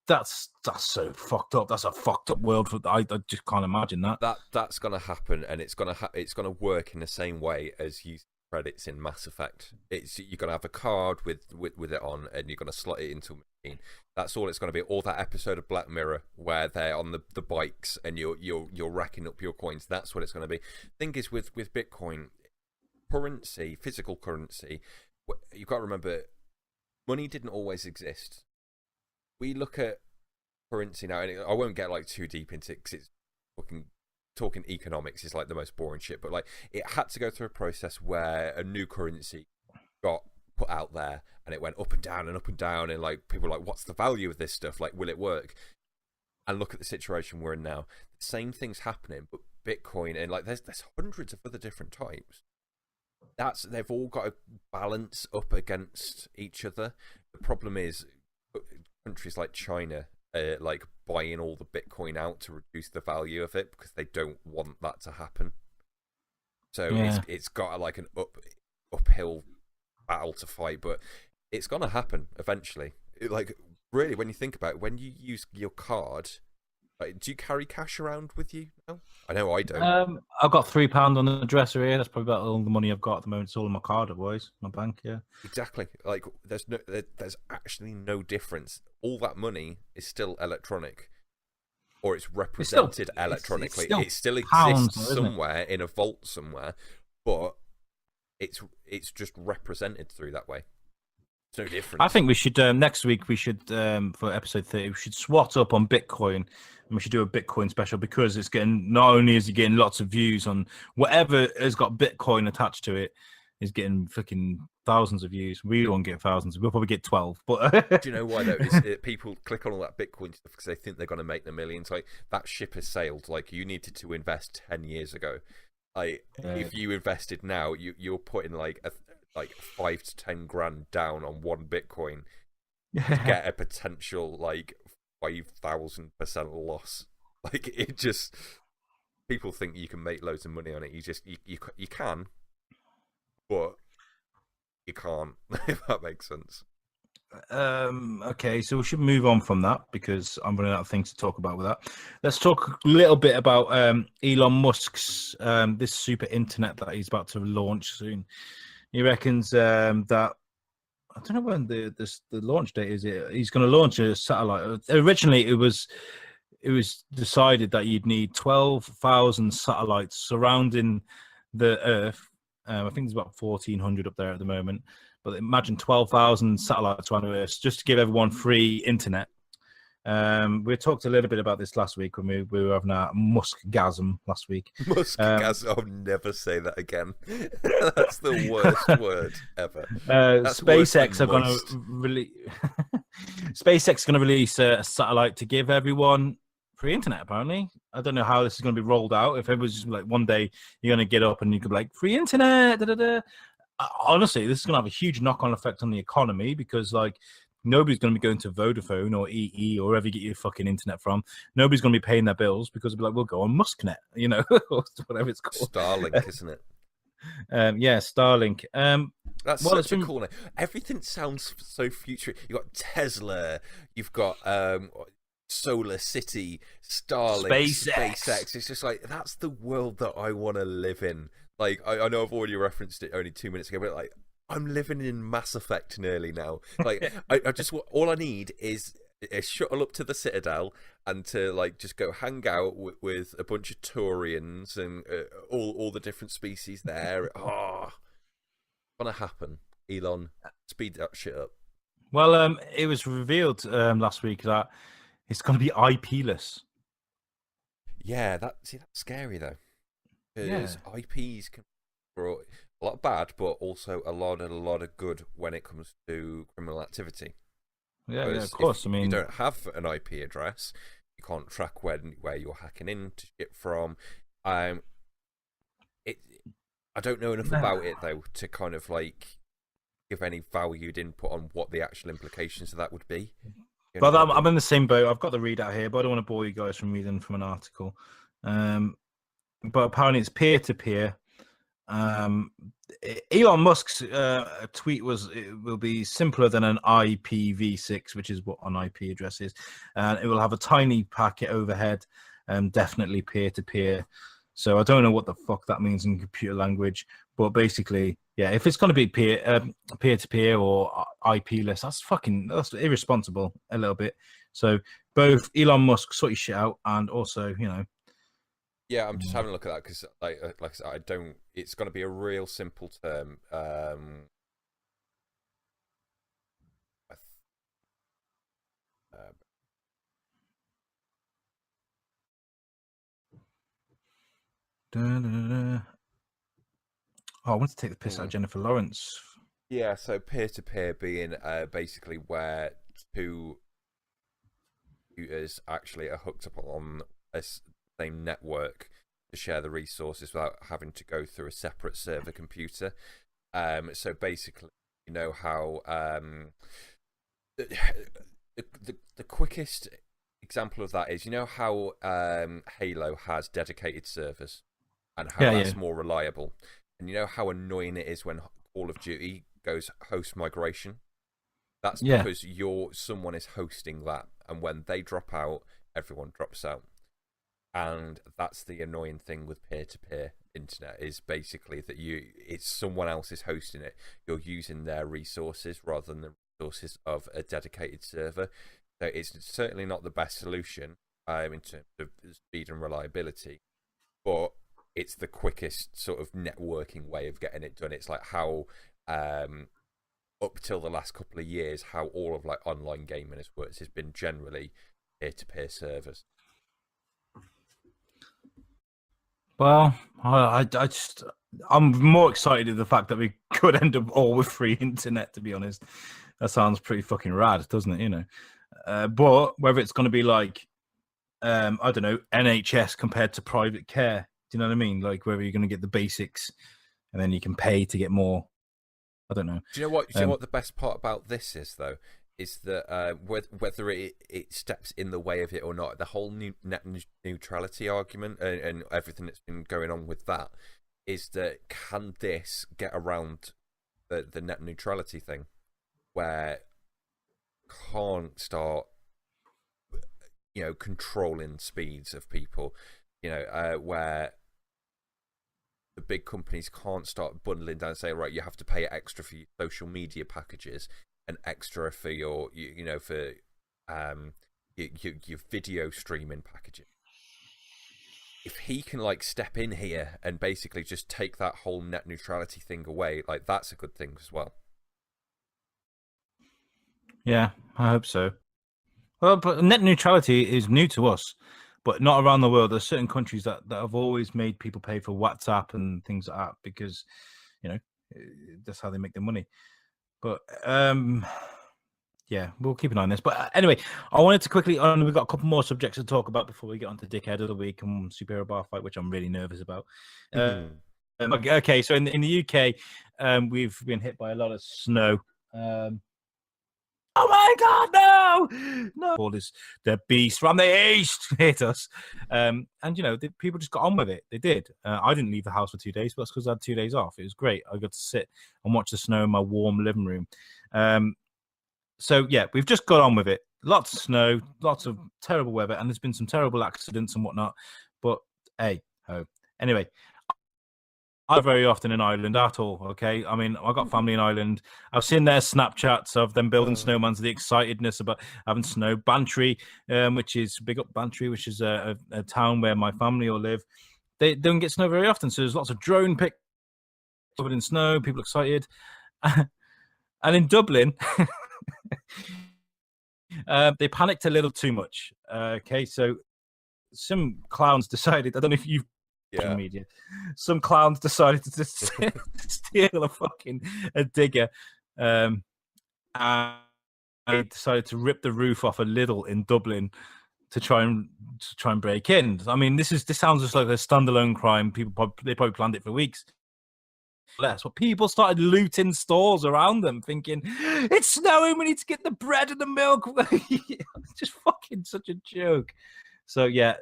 that's so fucked up. That's a fucked up world. I just can't imagine that. That's gonna happen, and it's gonna work in the same way as using credits in Mass Effect. You're gonna have a card with it on, and you're gonna slot it into a machine. That's all it's gonna be. Or that episode of Black Mirror where they're on the bikes and you're racking up your coins. That's what it's gonna be. Thing is with Bitcoin, currency, physical currency, you've got to remember, money didn't always exist. We look at currency now, and I won't get like too deep into it because it's talking economics is like the most boring shit. But like, it had to go through a process where a new currency got put out there, and it went up and down and up and down, and like people were like, "What's the value of this stuff? Like, will it work?" And look at the situation we're in now. The same thing's happening, but Bitcoin and like there's hundreds of other different types. They've all got to balance up against each other. The problem is, countries like China like buying all the Bitcoin out to reduce the value of it because they don't want that to happen. So it's got like an uphill battle to fight, but it's gonna happen eventually. Like, really, when you think about it, when you use your card, Like, do you carry cash around with you now? I know I don't. I've got £3 on the dresser here. That's probably about all the money I've got at the moment. It's all in my card, boys. My bank, yeah. Exactly. Like, there's actually no difference. All that money is still electronic, or it's represented electronically. It still pounds, exists somewhere in a vault somewhere, but it's just represented through that way. It's no different. I think we should next week. We should for episode 30. We should swat up on Bitcoin, and we should do a Bitcoin special because it's getting. Not only is it getting lots of views on whatever has got Bitcoin attached to it, is getting fucking thousands of views. We won't get thousands. We'll probably get 12. But do you know why though? People click on all that Bitcoin stuff because they think they're going to make the millions. Like, that ship has sailed. Like, you needed to invest 10 years ago. Like, if you invested now, you're putting like 5 to 10 grand down on one Bitcoin to get a potential like 5,000% loss. Like, it just, people think you can make loads of money on it. You can, but you can't. If that makes sense. Okay, so we should move on from that because I'm running out of things to talk about with that. Let's talk a little bit about Elon Musk's this super internet that he's about to launch soon. He reckons that, I don't know when the launch date is. He's going to launch a satellite. Originally, it was decided that you'd need 12,000 satellites surrounding the Earth. I think there's about 1,400 up there at the moment. But imagine 12,000 satellites around the Earth just to give everyone free internet. We talked a little bit about this last week when we were having our Muskgasm last week. Muskgasm, I'll never say that again. That's the worst word ever. SpaceX are going to release. SpaceX is going to release a satellite to give everyone free internet. Apparently, I don't know how this is going to be rolled out. If it was just like one day you're going to get up and you could be like free internet. Da, da, da. Honestly, this is going to have a huge knock-on effect on the economy because, like, nobody's going to be going to Vodafone or EE or wherever you get your fucking internet from. Nobody's going to be paying their bills because they'll be like, we'll go on Musknet, you know, or whatever it's called. Starlink, isn't it? Yeah, Starlink. That's such a cool name. Everything sounds so future. You've got Tesla. You've got Solar City, Starlink, SpaceX. It's just like, that's the world that I want to live in. Like, I know I've already referenced it only 2 minutes ago, but like, I'm living in Mass Effect nearly now. Like, I just all I need is a shuttle up to the Citadel and to like just go hang out with a bunch of Turians and all the different species there. Oh, gonna happen. Elon, speed that shit up. Well, it was revealed last week that it's going to be IP-less. Yeah, that's scary though. Because IPs can be a lot bad, but also a lot of good when it comes to criminal activity. Yeah, of course. I mean, you don't have an IP address, you can't track where you're hacking into shit from. I don't know enough about it though to kind of like give any valued input on what the actual implications of that would be. But I'm in the same boat. I've got the readout here, but I don't want to bore you guys from reading from an article. But apparently it's peer-to-peer. Elon Musk's tweet was, it will be simpler than an IPv6, which is what an IP address is. And it will have a tiny packet overhead, definitely peer-to-peer. So I don't know what the fuck that means in computer language. But basically, yeah, if it's going to be peer-to-peer or IP-less, that's irresponsible a little bit. So both Elon Musk sort your shit out and also, you know, yeah, I'm just having a look at that because, like I said, I don't. It's going to be a real simple term. Oh, I want to take the piss out of Jennifer Lawrence. Yeah, so peer-to-peer being basically where two computers actually are hooked up on a same network to share the resources without having to go through a separate server computer. So basically, you know how the quickest example of that is, you know how Halo has dedicated servers and how that's more reliable, and you know how annoying it is when Call of Duty goes host migration. That's because someone is hosting that, and when they drop out, everyone drops out. And that's the annoying thing with peer-to-peer internet, is basically that it's someone else is hosting it. You're using their resources rather than the resources of a dedicated server. So it's certainly not the best solution in terms of speed and reliability, but it's the quickest sort of networking way of getting it done. It's like how up till the last couple of years, how all of like online gaming has worked has been generally peer-to-peer servers. Well, I'm more excited at the fact that we could end up all with free internet. To be honest, that sounds pretty fucking rad, doesn't it? You know, but whether it's going to be like, I don't know, NHS compared to private care. Do you know what I mean? Like whether you're going to get the basics, and then you can pay to get more. I don't know. Do you know what? Do you know what the best part about this is, though? Is that whether it steps in the way of it or not, the whole net neutrality argument and everything that's been going on with that is that can this get around the net neutrality thing, where can't start, controlling speeds of people, where the big companies can't start bundling down and say, right, you have to pay extra for your social media packages and extra for your, for your video streaming packages. If he can like step in here and basically just take that whole net neutrality thing away, like that's a good thing as well. Yeah, I hope so. Well, but net neutrality is new to us, but not around the world. There's certain countries that have always made people pay for WhatsApp and things like that because, that's how they make their money. But yeah, we'll keep an eye on this. But anyway, I wanted to quickly, we've got a couple more subjects to talk about before we get on to Dickhead of the Week and Superhero Bar Fight, which I'm really nervous about. Okay, so in the UK, we've been hit by a lot of snow. Oh my God, no! All this, the beast from the east hit us. And, people just got on with it. They did. I didn't leave the house for 2 days, but that's because I had 2 days off. It was great. I got to sit and watch the snow in my warm living room. So, yeah, we've just got on with it. Lots of snow, lots of terrible weather, and there's been some terrible accidents and whatnot. But, hey, ho. Anyway, not very often in Ireland at all, okay? I mean, I got family in Ireland. I've seen their Snapchats of them building snowmans, the excitedness about having snow. Bantry, which is big up Bantry, which is a town where my family all live. They don't get snow very often, so there's lots of drone pics covered in snow, people excited. And in Dublin, they panicked a little too much. Okay, so some clowns decided, I don't know if you've media. Some clowns decided to steal a digger, and they decided to rip the roof off a Lidl in Dublin to try and break in. I mean, this sounds just like a standalone crime. They probably planned it for weeks. Less, but people started looting stores around them, thinking it's snowing. We need to get the bread and the milk. It's just fucking such a joke. So yeah.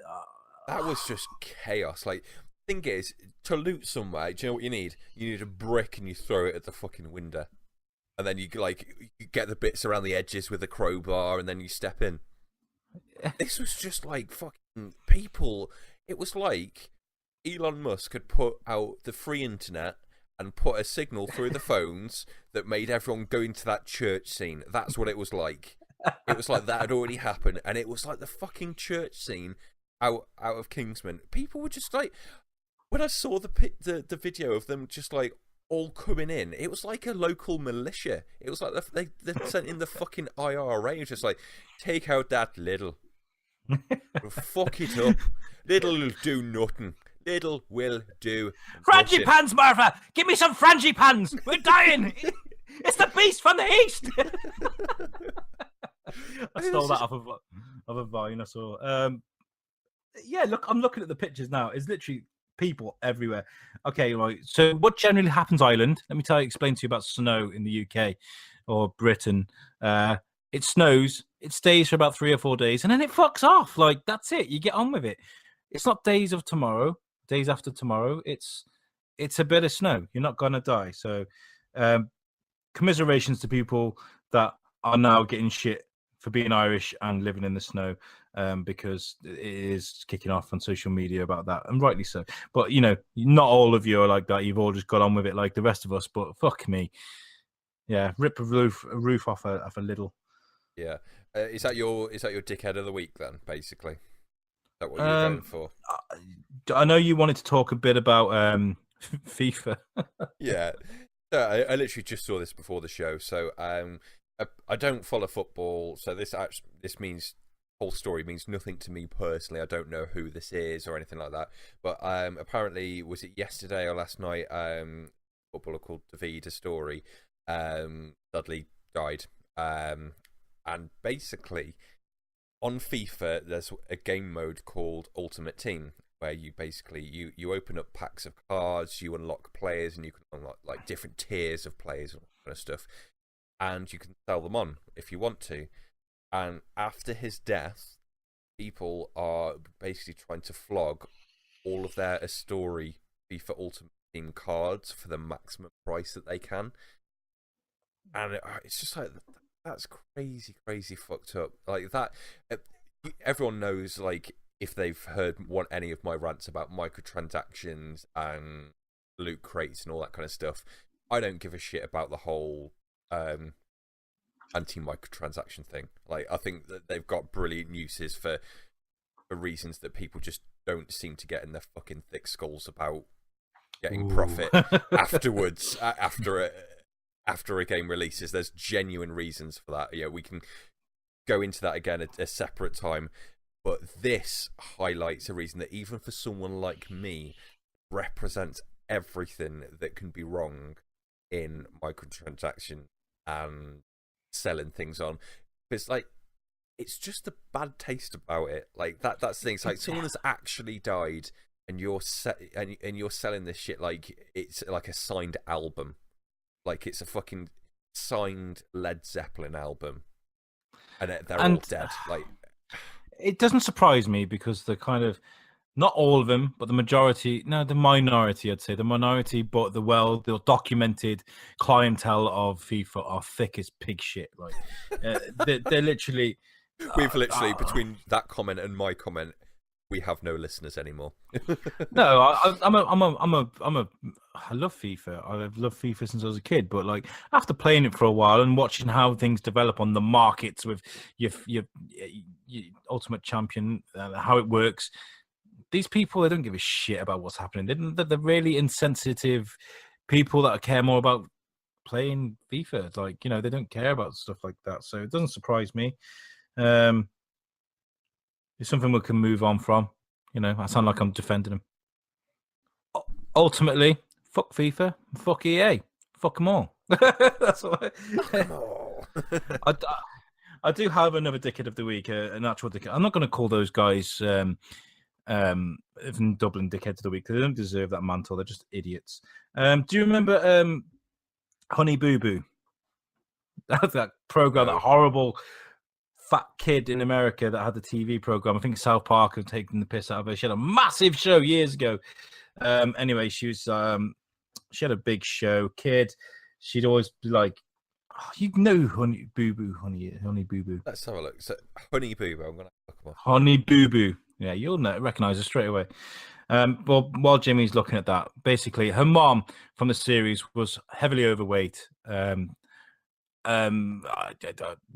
That was just chaos. Like, thing is, to loot somewhere, do you know what you need? You need a brick and you throw it at the fucking window. And then you get the bits around the edges with a crowbar and then you step in. This was just like fucking people. It was like Elon Musk had put out the free internet and put a signal through the phones that made everyone go into that church scene. That's what it was like. It was like that had already happened. And it was like the fucking church scene out of Kingsman. People were just like, when I saw the video of them just like all coming in, it was like a local militia. It was like they sent in the fucking IRA. It was just like, take out that Lidl. Fuck it up. Lidl will do nothing. Lidl will do frangipans, Martha! Give me some frangipans! We're dying! It's the beast from the east! I stole that off of a Vine I saw. Yeah, look, I'm looking at the pictures now. It's literally people everywhere. Okay, right. So what generally happens, Ireland? Let me explain to you about snow in the UK or Britain. It snows, it stays for about 3 or 4 days, and then it fucks off. Like, that's it. You get on with it. It's not days of tomorrow, days after tomorrow. It's a bit of snow. You're not gonna die. So, commiserations to people that are now getting shit for being Irish and living in the snow, because it is kicking off on social media about that, and rightly so. But not all of you are like that. You've all just got on with it like the rest of us. But fuck me, yeah, rip a roof off a little. Yeah, is that your dickhead of the week then? Basically, is that what you're going for? I know you wanted to talk a bit about FIFA. Yeah, I literally just saw this before the show. So I don't follow football, so this means whole story means nothing to me personally. I don't know who this is or anything like that. But apparently, was it yesterday or last night? Footballer called David Astori, Dudley died. And basically, on FIFA, there's a game mode called Ultimate Team, where you basically you open up packs of cards, you unlock players, and you can unlock like different tiers of players and all that kind of stuff, and you can sell them on if you want to. And after his death, people are basically trying to flog all of their Astori FIFA Ultimate Team cards for the maximum price that they can. And it's just like, that's crazy fucked up. Like that, everyone knows, like, if they've heard any of my rants about microtransactions and loot crates and all that kind of stuff, I don't give a shit about the whole anti-microtransaction thing. Like, I think that they've got brilliant uses for reasons that people just don't seem to get in their fucking thick skulls about getting profit afterwards, after a game releases. There's genuine reasons for that. Yeah, we can go into that again at a separate time. But this highlights a reason that even for someone like me, represents everything that can be wrong in microtransaction and selling things on. It's like, it's just a bad taste about it. Like that's the thing. It's like someone has actually died, and you're selling this shit like it's like a signed album, like it's a fucking signed Led Zeppelin album, and they're all dead. Like, it doesn't surprise me, because the kind of, not all of them, but the minority, I'd say, the minority, but the documented clientele of FIFA are thick as pig shit. Like, they're literally. We've literally, between that comment and my comment, we have no listeners anymore. No, I love FIFA. I've loved FIFA since I was a kid. But like, after playing it for a while and watching how things develop on the markets with your Ultimate Champion, how it works, these people, they don't give a shit about what's happening. They're really insensitive people that care more about playing FIFA. It's like, they don't care about stuff like that. So it doesn't surprise me. It's something we can move on from. I sound like I'm defending them. Ultimately, fuck FIFA, fuck EA, fuck them all. That's what I do have another dickhead of the week, an actual dickhead. I'm not going to call those guys even Dublin dickheads of the week. They don't deserve that mantle. They're just idiots. Do you remember Honey Boo Boo? That program, that horrible fat kid in America that had the TV program. I think South Park had taken the piss out of her. She had a massive show years ago. Anyway, she had a big show. Kid, she'd always be like, Honey Boo Boo, Honey Boo Boo. Let's have a look. So, Honey Boo Boo, I'm gonna look them up. Honey Boo Boo. Yeah, you'll recognize her straight away. Well, while Jimmy's looking at that, basically, her mom from the series was heavily overweight.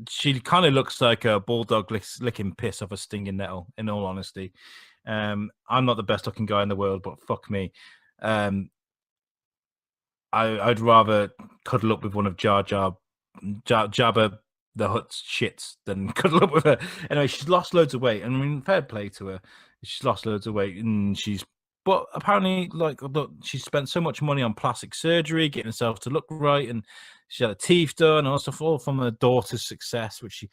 She kind of looks like a bulldog licking piss off a stinging nettle, in all honesty. I'm not the best looking guy in the world, but fuck me. I'd rather cuddle up with one of Jabba the Hutt's shits than cuddle up with her. Anyway, she's lost loads of weight. I mean, fair play to her. She's lost loads of weight, and but apparently, like, look, she spent so much money on plastic surgery, getting herself to look right, and she had her teeth done, and all stuff, all from her daughter's success. Which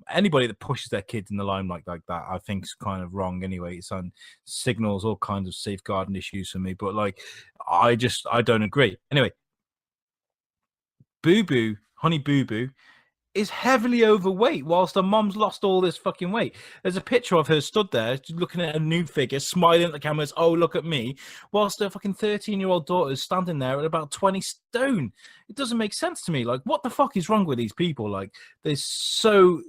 anybody that pushes their kids in the limelight like that, I think, is kind of wrong. Anyway, it's on signals all kinds of safeguarding issues for me. But like, I don't agree. Anyway, Boo Boo, Honey Boo Boo, is heavily overweight whilst her mom's lost all this fucking weight. There's a picture of her stood there looking at a new figure, smiling at the cameras, oh, look at me, whilst her fucking 13-year-old daughter is standing there at about 20 stone. It doesn't make sense to me. Like, what the fuck is wrong with these people? Like, they're so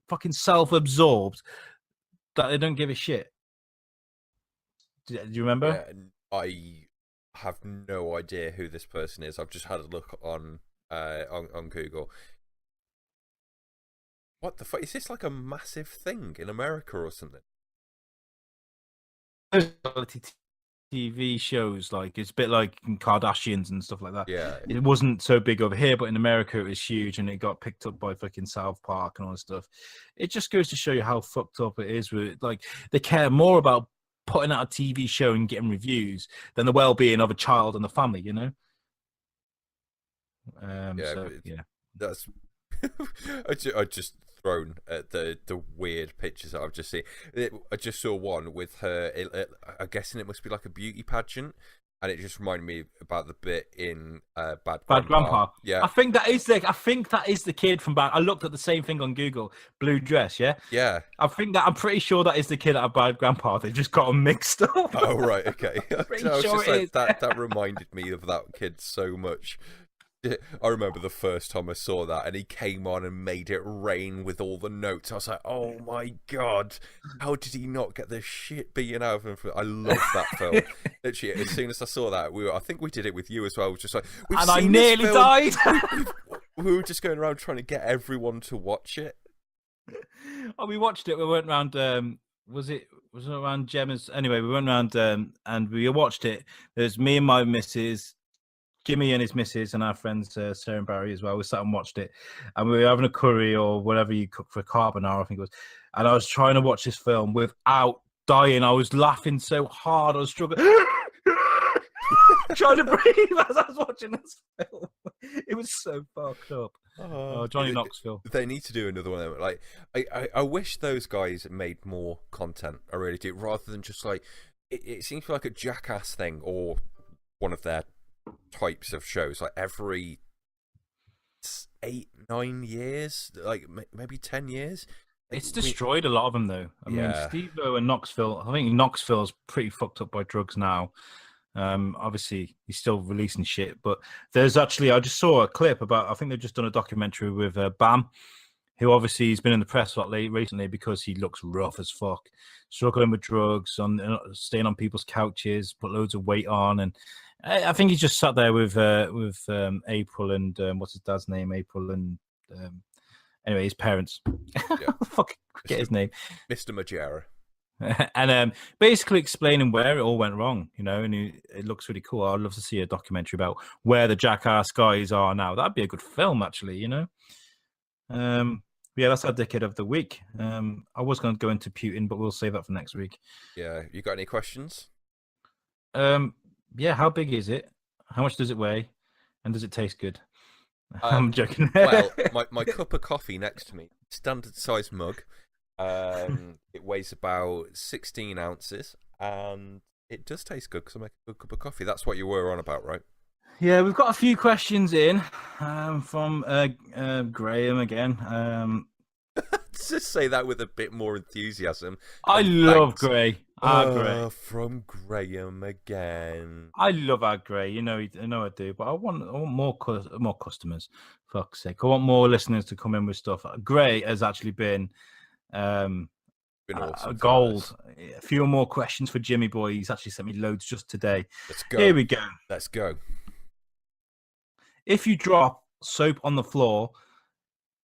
fucking self-absorbed that they don't give a shit. Do you remember? Yeah, I have no idea who this person is. I've just had a look on Google. What the fuck? Is this like a massive thing in America or something? Reality TV shows, like it's a bit like Kardashians and stuff like that. Yeah. It wasn't so big over here, but in America it was huge, and it got picked up by fucking South Park and all this stuff. It just goes to show you how fucked up it is. With like, they care more about putting out a TV show and getting reviews than the well-being of a child and the family. You know. Yeah, So yeah, that's. I just thrown at the weird pictures that I've just seen. I just saw one with her. I'm guessing it must be like a beauty pageant, and it just reminded me about the bit in Bad Grandpa. Yeah, I think that is the kid from Bad. I looked at the same thing on Google. Blue dress, yeah. Yeah. I'm pretty sure that is the kid out of Bad Grandpa. They just got them mixed up. Oh right, okay. Pretty I was sure just it like is. that reminded me of that kid so much. I remember the first time I saw that, and he came on and made it rain with all the notes. I was like, "Oh my god, how did he not get the shit beaten out of him?" I love that film. Literally, as soon as I saw that, I think we did it with you as well. Just like, and I nearly died. We were just going around trying to get everyone to watch it. Oh, we watched it. We went around. Was it around Gemma's? Anyway, we went around and we watched it. There's me and my missus, Jimmy and his missus, and our friends Sarah and Barry as well. We sat and watched it, and we were having a curry or whatever you cook for carbonara, I think it was. And I was trying to watch this film without dying. I was laughing so hard, I was struggling, trying to breathe as I was watching this film. It was so fucked up. Oh, Johnny Knoxville. They need to do another one of them. Like, I wish those guys made more content. I really do, rather than just like it seems like a Jackass thing or one of their types of shows, like every 8-9 years, like maybe 10 years. It's destroyed a lot of them, though. I mean, Steve-O and Knoxville. I think Knoxville's pretty fucked up by drugs now. Obviously, he's still releasing shit, but there's actually, I just saw a clip about. I think they've just done a documentary with Bam, who obviously has been in the press a lot recently because he looks rough as fuck, struggling with drugs, staying on people's couches, put loads of weight on, and I think he just sat there with April and what's his dad's name? April and anyway, his parents. Yeah. Fuck, forget his name. Mr. Majera. And basically explaining where it all went wrong, you know, and it looks really cool. I'd love to see a documentary about where the Jackass guys are now. That'd be a good film, actually, you know. Yeah, that's our dickhead of the week. I was going to go into Putin, but we'll save that for next week. Yeah, you got any questions? Yeah, how big is it? How much does it weigh? And does it taste good? I'm joking. Well, my cup of coffee next to me, standard size mug. It weighs about 16 ounces, and it does taste good because I make a good cup of coffee. That's what you were on about, right? Yeah, we've got a few questions in from Graham again. Just say that with a bit more enthusiasm. I love Gray. Gray. From Graham again. I love our Gray. You know, I do. But I want more customers. Fuck's sake! I want more listeners to come in with stuff. Gray has actually been awesome gold. A few more questions for Jimmy Boy. He's actually sent me loads just today. Let's go. Here we go. Let's go. If you drop soap on the floor,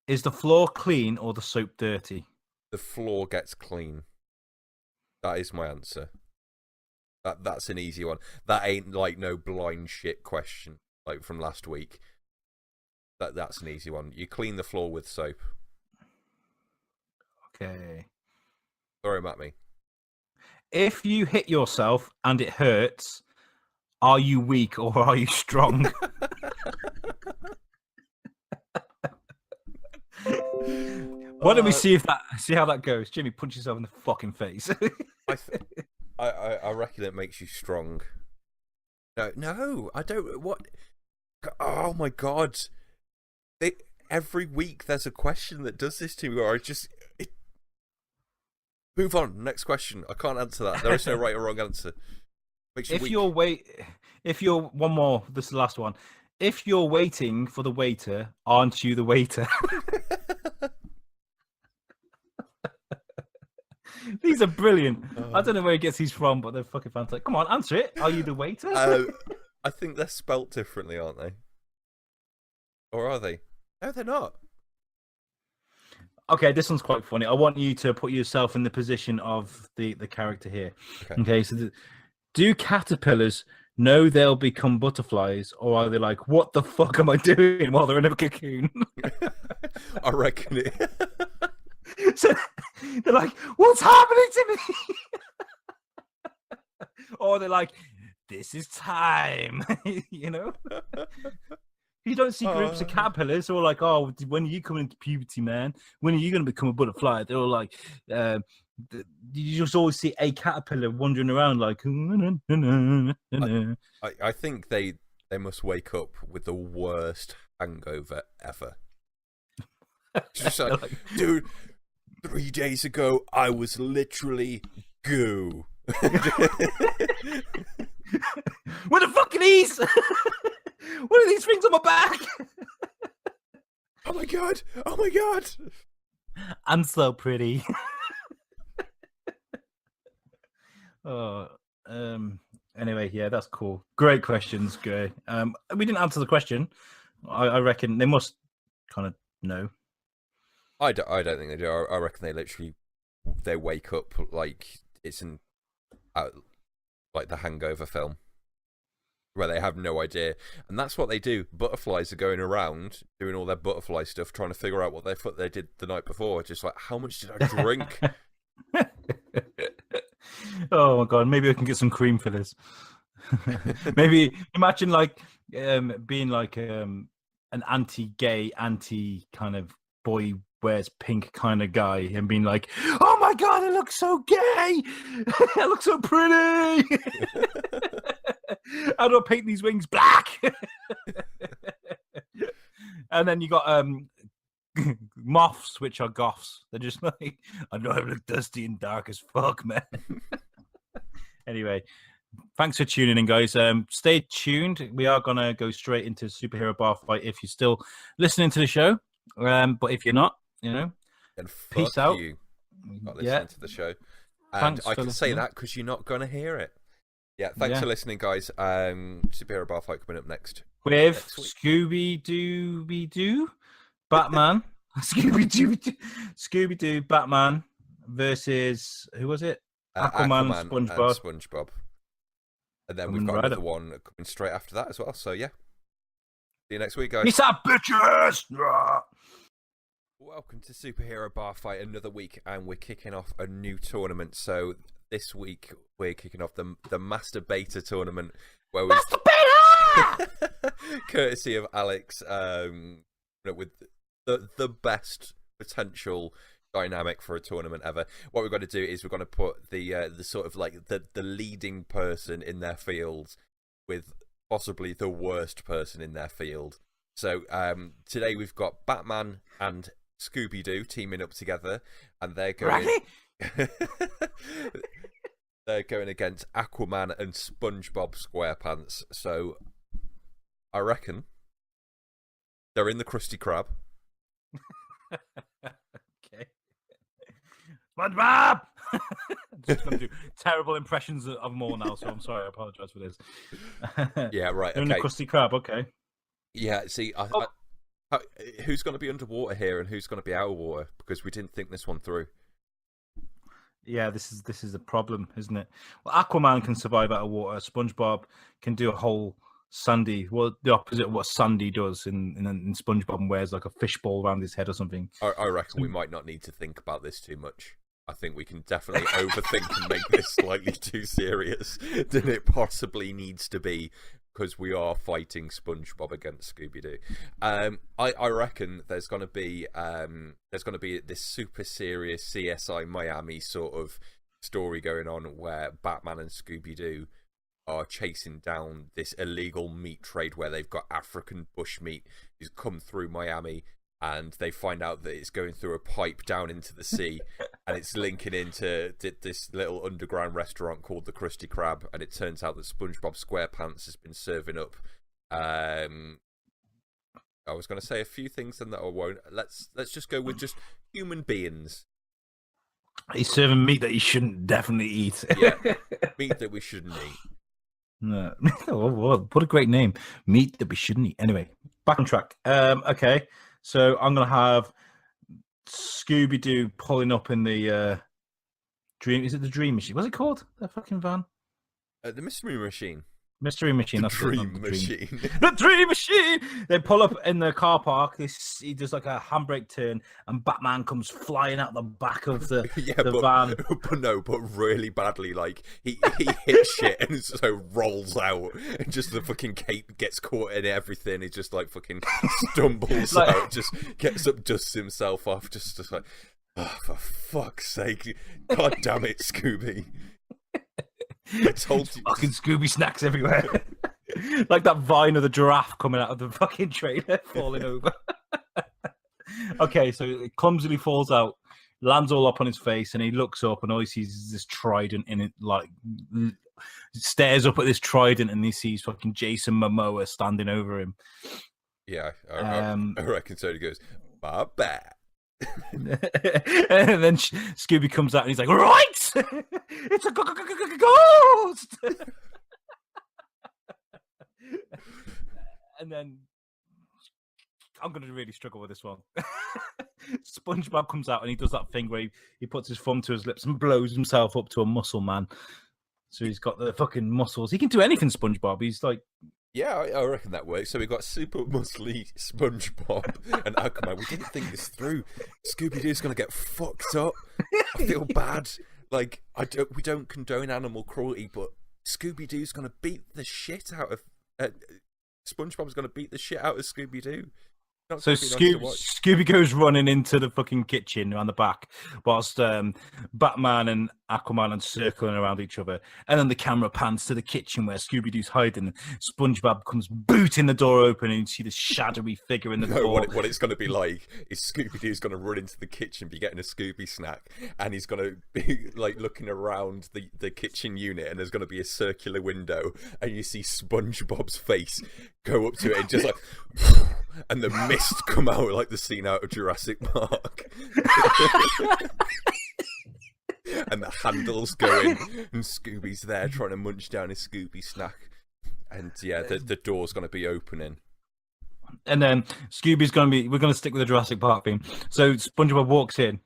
is the floor clean or the soap dirty? The floor gets clean. That is my answer. That's an easy one. That ain't like no blind shit question like from last week. That's an easy one. You clean the floor with soap. Okay. Throw him at me. If you hit yourself and it hurts, are you weak or are you strong? Why don't we see how that goes? Jimmy, punch yourself in the fucking face. I reckon it makes you strong. No, I don't. What? Oh my god! Every week there's a question that does this to me, where move on. Next question. I can't answer that. There is no right or wrong answer. Makes you weak. If you're one more, this is the last one. If you're waiting for the waiter, aren't you the waiter? These are brilliant. I don't know where he gets these from, but they're fucking fantastic. Come on, answer it. Are you the waiter? I think they're spelt differently, aren't they? Or are they? No, they're not. Okay, this one's quite funny. I want you to put yourself in the position of the character here. Okay, so do caterpillars know they'll become butterflies, or are they like, what the fuck am I doing while they're in a cocoon? I reckon it. So they're like, what's happening to me? Or they're like, this is time. You know? You don't see groups of caterpillars who are like, oh, when are you coming into puberty, man? When are you going to become a butterfly? They're all like, you just always see a caterpillar wandering around like. I think they must wake up with the worst hangover ever. Just like, dude, 3 days ago, I was literally goo. What the fuck are these? What are these things on my back? Oh my god! Oh my god! I'm so pretty. Anyway, yeah, that's cool. Great questions, Gray. We didn't answer the question. I reckon they must kind of know. I don't think they do. I reckon they wake up like it's like the Hangover film, where they have no idea, and that's what they do. Butterflies are going around doing all their butterfly stuff, trying to figure out what they did the night before. Just like, how much did I drink? Oh my god, maybe I can get some cream for this. Maybe imagine like being like an anti-gay, anti kind of boy wears pink kind of guy and being like, oh my god, I look so gay. I look so pretty. How do I paint these wings black? And then you got moths, which are goths. They're just like, I know I look dusty and dark as fuck, man. Anyway, thanks for tuning in, guys. Stay tuned. We are going to go straight into superhero bar fight if you're still listening to the show. But if you're not, you know, and peace out. You not listening to the show. And I can say that because you're not going to hear it. Yeah, thanks for listening, guys. Superhero bar fight coming up next. With Scooby-Doo Batman. Scooby-Doo Batman versus, who was it? Aquaman and SpongeBob. And then we've got another one coming straight after that as well. So, yeah. See you next week, guys. Peace out, bitches! Welcome to Superhero Bar Fight, another week, and we're kicking off a new tournament. So, this week, we're kicking off the Masturbator tournament. Where we courtesy of Alex, with the best potential dynamic for a tournament ever. What we're going to do is we're going to put the sort of like the leading person in their field with possibly the worst person in their field. So today we've got Batman and Scooby-Doo teaming up together, and they're going they're going against Aquaman and SpongeBob SquarePants. So I reckon they're in the Krusty Krab. Okay. SpongeBob! I'm just going to do terrible impressions of them all now, so I'm sorry. I apologize for this. Yeah, right. They're in the Krusty Krab, okay. Yeah, see, who's going to be underwater here and who's going to be out of water? Because we didn't think this one through. Yeah, this is a problem, isn't it? Well, Aquaman can survive out of water. SpongeBob can do a whole Sandy. Well, the opposite of what Sandy does in SpongeBob, and wears like a fishbowl around his head or something. I reckon we might not need to think about this too much. I think we can definitely overthink and make this slightly too serious than it possibly needs to be, because we are fighting SpongeBob against Scooby-Doo. I reckon there's going to be this super serious CSI Miami sort of story going on where Batman and Scooby-Doo are chasing down this illegal meat trade where they've got African bush meat who's come through Miami, and they find out that it's going through a pipe down into the sea, and it's linking into this little underground restaurant called the Krusty Krab, and it turns out that SpongeBob SquarePants has been serving up. I was going to say a few things, and that I won't. Let's just go with just human beings. He's serving meat that he shouldn't definitely eat. Yeah, meat that we shouldn't eat. No. What a great name. Meat that we shouldn't eat. Anyway, back on track. Okay. So I'm gonna have Scooby-Doo pulling up in the dream. Is it the Dream Machine? What's it called? The fucking van? The Mystery Machine. Mystery Machine. The That's Dream Machine. The Dream Machine. They pull up in the car park. He does like a handbrake turn, and Batman comes flying out the back of the van. But really badly. Like he hits shit and so rolls out, and just the fucking cape gets caught in everything. He just like fucking stumbles out, just gets up, dusts himself off, just like, oh, for fuck's sake! God damn it, Scooby! I told you. Fucking Scooby snacks everywhere. Like that vine of the giraffe coming out of the fucking trailer, falling over. Okay, so it clumsily falls out, lands all up on his face, and he looks up, and all he sees is this trident in it, like, stares up at this trident, and he sees fucking Jason Momoa standing over him. Yeah, I reckon so. He goes, my bad. And then Scooby comes out and he's like, right, it's a ghost. And then I'm going to really struggle with this one. SpongeBob comes out and he does that thing where he puts his thumb to his lips and blows himself up to a muscle man. So he's got the fucking muscles. He can do anything, SpongeBob. He's like... Yeah, I reckon that works. So we got super muscly SpongeBob and Aquaman. We didn't think this through. Scooby-Doo's going to get fucked up. I feel bad. Like, we don't condone animal cruelty, but Scooby-Doo's going to beat the shit out of... SpongeBob's going to beat the shit out of Scooby-Doo. So Scooby goes running into the fucking kitchen around the back, whilst Batman and Aquaman are circling around each other, and then the camera pans to the kitchen where Scooby-Doo's hiding. And SpongeBob comes booting the door open, and you see this shadowy figure in the door. What it's going to be like is Scooby-Doo's going to run into the kitchen, be getting a Scooby snack, and he's going to be like looking around the kitchen unit, and there's going to be a circular window, and you see SpongeBob's face go up to it, and just like, and the mist come out like the scene out of Jurassic Park. And the handles going, and Scooby's there trying to munch down his Scooby snack. And yeah, the door's going to be opening. And then Scooby's going to be... We're going to stick with the Jurassic Park theme. So SpongeBob walks in.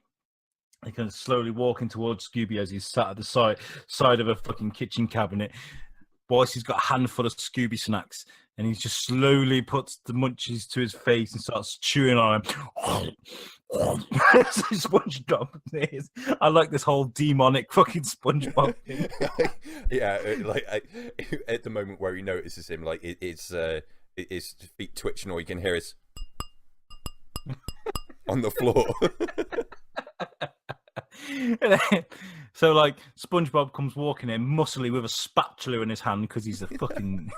He kind of slowly walking towards Scooby as he's sat at the side of a fucking kitchen cabinet. Whilst he's got a handful of Scooby snacks. And he just slowly puts the munchies to his face and starts chewing on him. SpongeBob is. I like this whole demonic fucking SpongeBob thing. Yeah, like at the moment where he notices him, like it's his feet twitching, all you can hear is on the floor. So like SpongeBob comes walking in muscly with a spatula in his hand because he's a fucking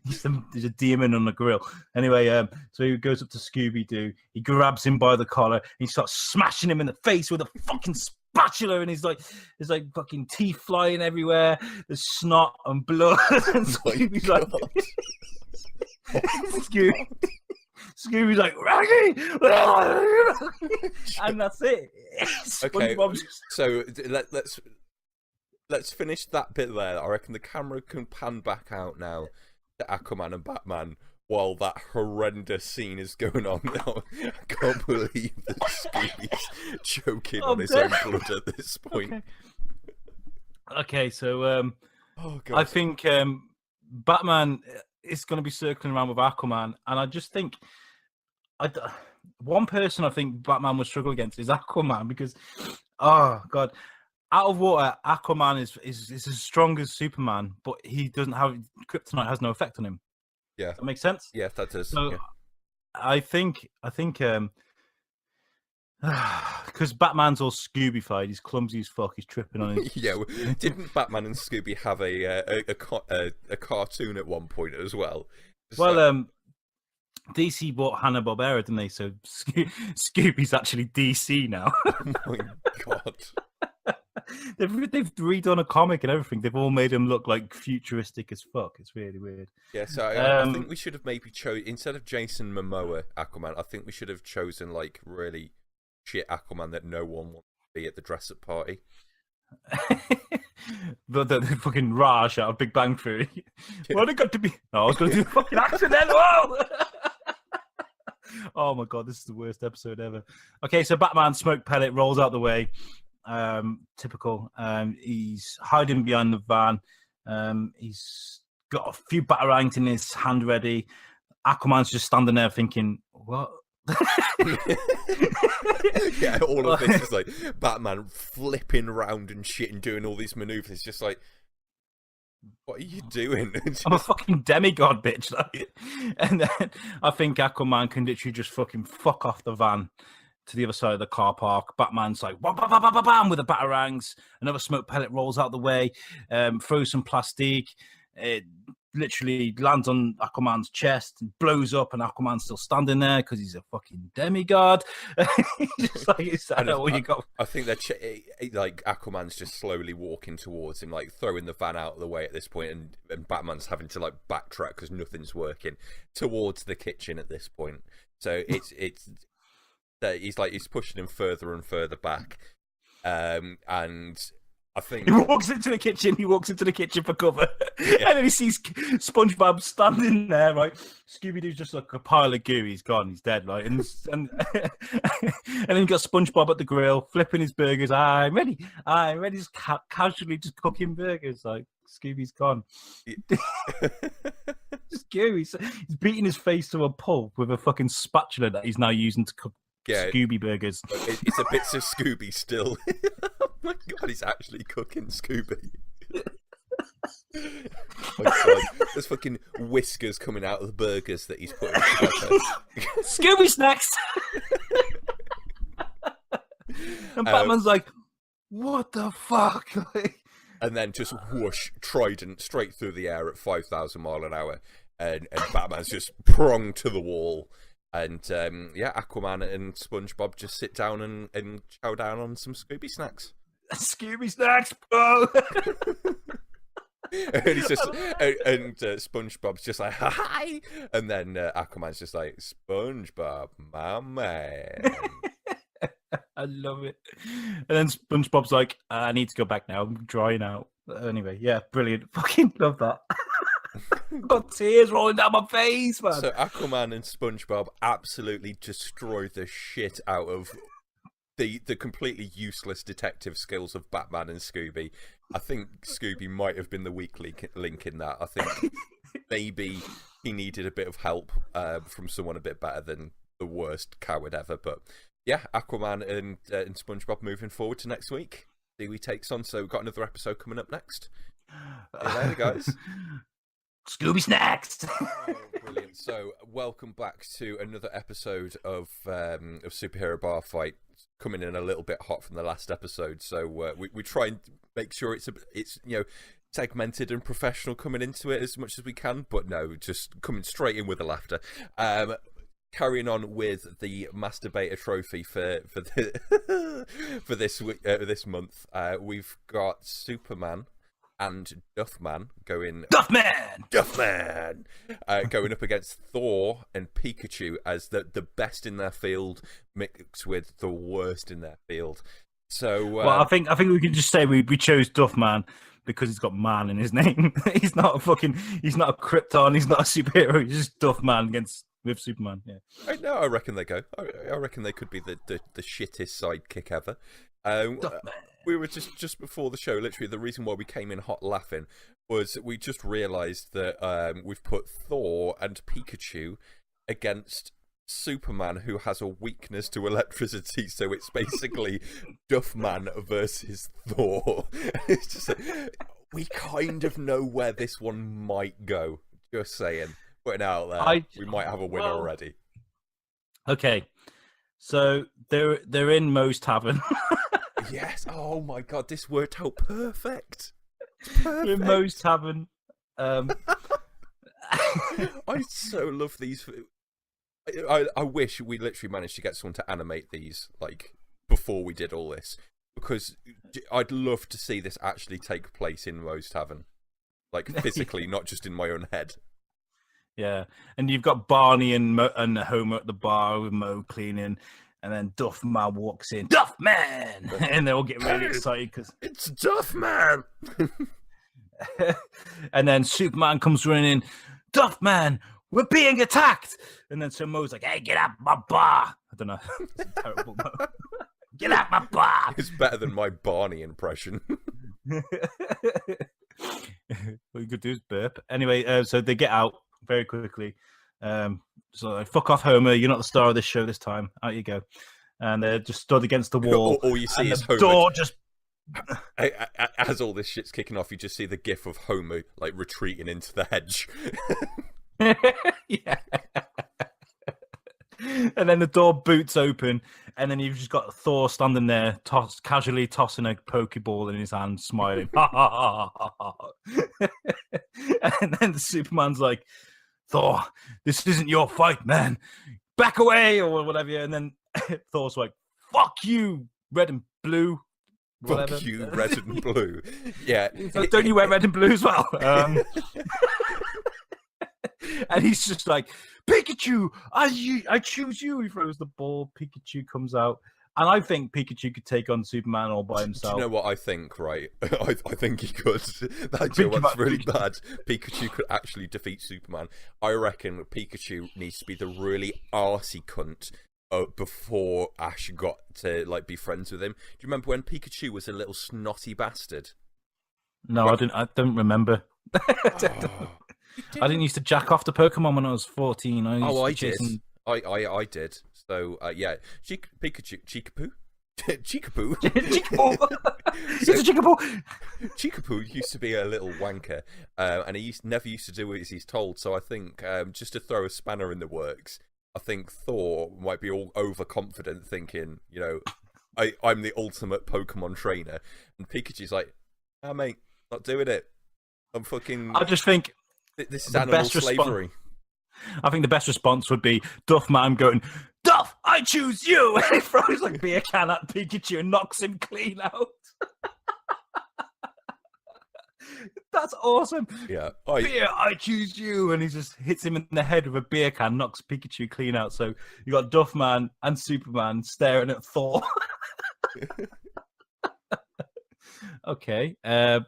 he's a demon on the grill. Anyway, so he goes up to Scooby-Doo, he grabs him by the collar and he starts smashing him in the face with a fucking spatula, and he's like there's like fucking teeth flying everywhere, there's snot and blood, and Scooby's like Scooby's like, Raggy! And that's it. Okay, so let's finish that bit there. I reckon the camera can pan back out now to Aquaman and Batman while that horrendous scene is going on now. I can't believe that Scooby's choking on his own blood at this point. Okay, so I think Batman is going to be circling around with Aquaman, and I just think one person I think Batman would struggle against is Aquaman, because oh god, out of water Aquaman is as strong as Superman, but he doesn't have kryptonite, has no effect on him. Yeah, that makes sense. Yeah, that does. So yeah. I think because Batman's all Scooby-fied, he's clumsy as fuck, he's tripping on his... Yeah, didn't Batman and Scooby have a cartoon at one point as well? DC bought Hanna-Barbera, didn't they? So Scooby's actually DC now. Oh my god. They've redone a comic and everything. They've all made him look like futuristic as fuck. It's really weird. Yeah, so I think we should have maybe instead of Jason Momoa Aquaman, I think we should have chosen like really shit Aquaman that no one wants be at the dress-up party. the fucking Raj out of Big Bang Theory. What it got to be? No, I was going to do the fucking accent then. Whoa! Oh my god, this is the worst episode ever. Okay, so Batman smoke pellet rolls out the way. Typical. He's hiding behind the van. He's got a few batarangs in his hand ready. Aquaman's just standing there thinking, what? Yeah, all of this is like Batman flipping around and shit and doing all these maneuvers. It's just like, what are you doing? I'm a fucking demigod, bitch. And then I think Aquaman can literally just fucking fuck off the van to the other side of the car park. Batman's like, bam, bam, bam, bam, bam, with the batarangs. Another smoke pellet rolls out the way, throws some plastic. It literally lands on Aquaman's chest and blows up, and Aquaman's still standing there because he's a fucking demigod. Just like, is that all you got? I think that like Aquaman's just slowly walking towards him, like throwing the van out of the way at this point, and Batman's having to like backtrack because nothing's working towards the kitchen at this point. So it's he's pushing him further and further back, and I think he walks into the kitchen for cover, yeah. And then he sees SpongeBob standing there, right? Scooby-Doo's just like a pile of goo. He's gone. He's dead, right? And and then you got SpongeBob at the grill, flipping his burgers. I'm ready. Just casually just cooking burgers. Like Scooby's gone. Scooby. He's beating his face to a pulp with a fucking spatula that he's now using to cook Scooby burgers. It's a bits of Scooby still. Oh my god, he's actually cooking Scooby. Oh my god, there's fucking whiskers coming out of the burgers that he's putting together. Scooby snacks. And Batman's like, what the fuck? And then just whoosh, trident straight through the air at 5,000 miles an hour, and Batman's just pronged to the wall. And Aquaman and SpongeBob just sit down and chow down on some Scooby snacks. Scooby snacks, bro. And he's just SpongeBob's just like hi, and then Aquaman's just like, SpongeBob, my man. I love it. And then SpongeBob's like, I need to go back now. I'm drying out. Anyway, yeah, brilliant. Fucking love that. Got tears rolling down my face, man. So Aquaman and SpongeBob absolutely destroy the shit out of the completely useless detective skills of Batman and Scooby. I think Scooby might have been the weak link in that. I think maybe he needed a bit of help from someone a bit better than the worst coward ever. But yeah, Aquaman and SpongeBob moving forward to next week. See who he takes on. So we've got another episode coming up next. There, guys. Scooby snacks. Oh, brilliant! So, welcome back to another episode of Superhero Bar Fight. Coming in a little bit hot from the last episode, so we try and make sure it's segmented and professional coming into it as much as we can. But no, just coming straight in with the laughter. Carrying on with the Masturbator Trophy for this month, we've got Superman and Duffman going up against Thor and Pikachu as the best in their field mixed with the worst in their field. So well, I think we can just say we chose Duffman because he's got man in his name. He's not a Krypton, he's not a superhero, he's just Duffman with Superman. Yeah. No, I reckon they go. I reckon they could be the shittest sidekick ever. We were just before the show, literally the reason why we came in hot laughing was we just realised that we've put Thor and Pikachu against Superman, who has a weakness to electricity, so it's basically Duffman versus Thor. It's just like, we kind of know where this one might go. Just saying. Putting out there, we might have a winner already. Okay, so they're in Moe's Tavern. Yes. Oh my god, this worked out perfect. They're in Moe's Tavern. I so love these. I wish we literally managed to get someone to animate these like before we did all this, because I'd love to see this actually take place in Moe's Tavern, like physically, not just in my own head. Yeah, and you've got Barney and Homer at the bar with Moe cleaning. And then Duff Man walks in, Duff Man, and they all get really excited because it's Duff Man. And then Superman comes running in, Duff Man, we're being attacked. And then Mo's like, hey, get out my bar. I don't know. It's a terrible Mo. Get out my bar. It's better than my Barney impression. What you could do is burp. Anyway, so they get out very quickly. So like, fuck off, Homer. You're not the star of this show this time. Out you go. And they're just stood against the wall. All you see is the Homer. Door just... As all this shit's kicking off, you just see the gif of Homer like retreating into the hedge. Yeah. And then the door boots open, and then you've just got Thor standing there, casually tossing a Pokeball in his hand, smiling. And then the Superman's like, Thor, this isn't your fight, man. Back away, or whatever. And then Thor's like, fuck you, red and blue. Whatever. Fuck you, red and blue. Yeah. Like, don't you wear red and blue as well? And he's just like, Pikachu, I choose you. He throws the ball. Pikachu comes out. And I think Pikachu could take on Superman all by himself. Do you know what I think, right? I think he could. That's really bad. Pikachu could actually defeat Superman. I reckon Pikachu needs to be the really arsey cunt before Ash got to like be friends with him. Do you remember when Pikachu was a little snotty bastard? No, I don't remember. I didn't used to jack off the Pokemon when I was 14. I did. I did. So yeah, Pikachu, Chikapoo. Chikapoo. It's a Chikapoo. Chikapoo used to be a little wanker, and he never used to do as he's told. So I think just to throw a spanner in the works, I think Thor might be all overconfident, thinking, you know, I'm the ultimate Pokemon trainer, and Pikachu's like, "Ah, mate, not doing it. I'm fucking." I just think this is animal slavery. I think the best response would be Duff Man going, Duff, I choose you! And he throws like a beer can at Pikachu and knocks him clean out. That's awesome. Yeah. Beer, I choose you! And he just hits him in the head with a beer can, knocks Pikachu clean out. So you got Duff Man and Superman staring at Thor. Okay. And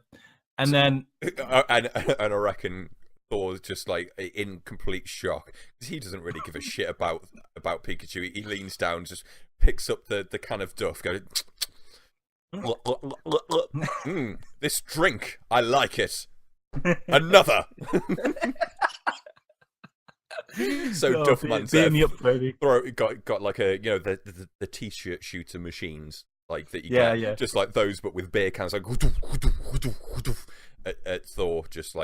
then... and I reckon... Thor's just like in complete shock because he doesn't really give a shit about Pikachu. He leans down, just picks up the can of Duff, goes, this drink, I like it. Another. So Duffman's got like a, you know, the t-shirt shooter machines like that you get, just like those but with beer cans, like at Thor, just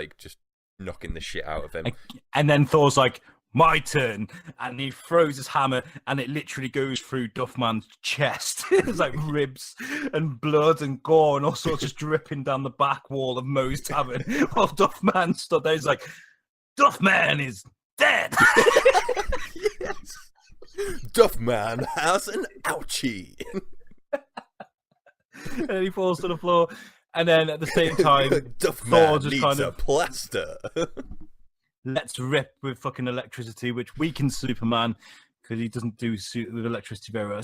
knocking the shit out of him. And then Thor's like, my turn, and he throws his hammer and it literally goes through Duffman's chest. It's like ribs and blood and gore and all sorts just dripping down the back wall of Moe's tavern while Duffman stood there. He's like, Duffman is dead. Yes. Duffman has an ouchie. And he falls to the floor. And then at the same time, Thor just kind of plaster. Let's rip with fucking electricity, which weakens Superman because he doesn't do with electricity very well.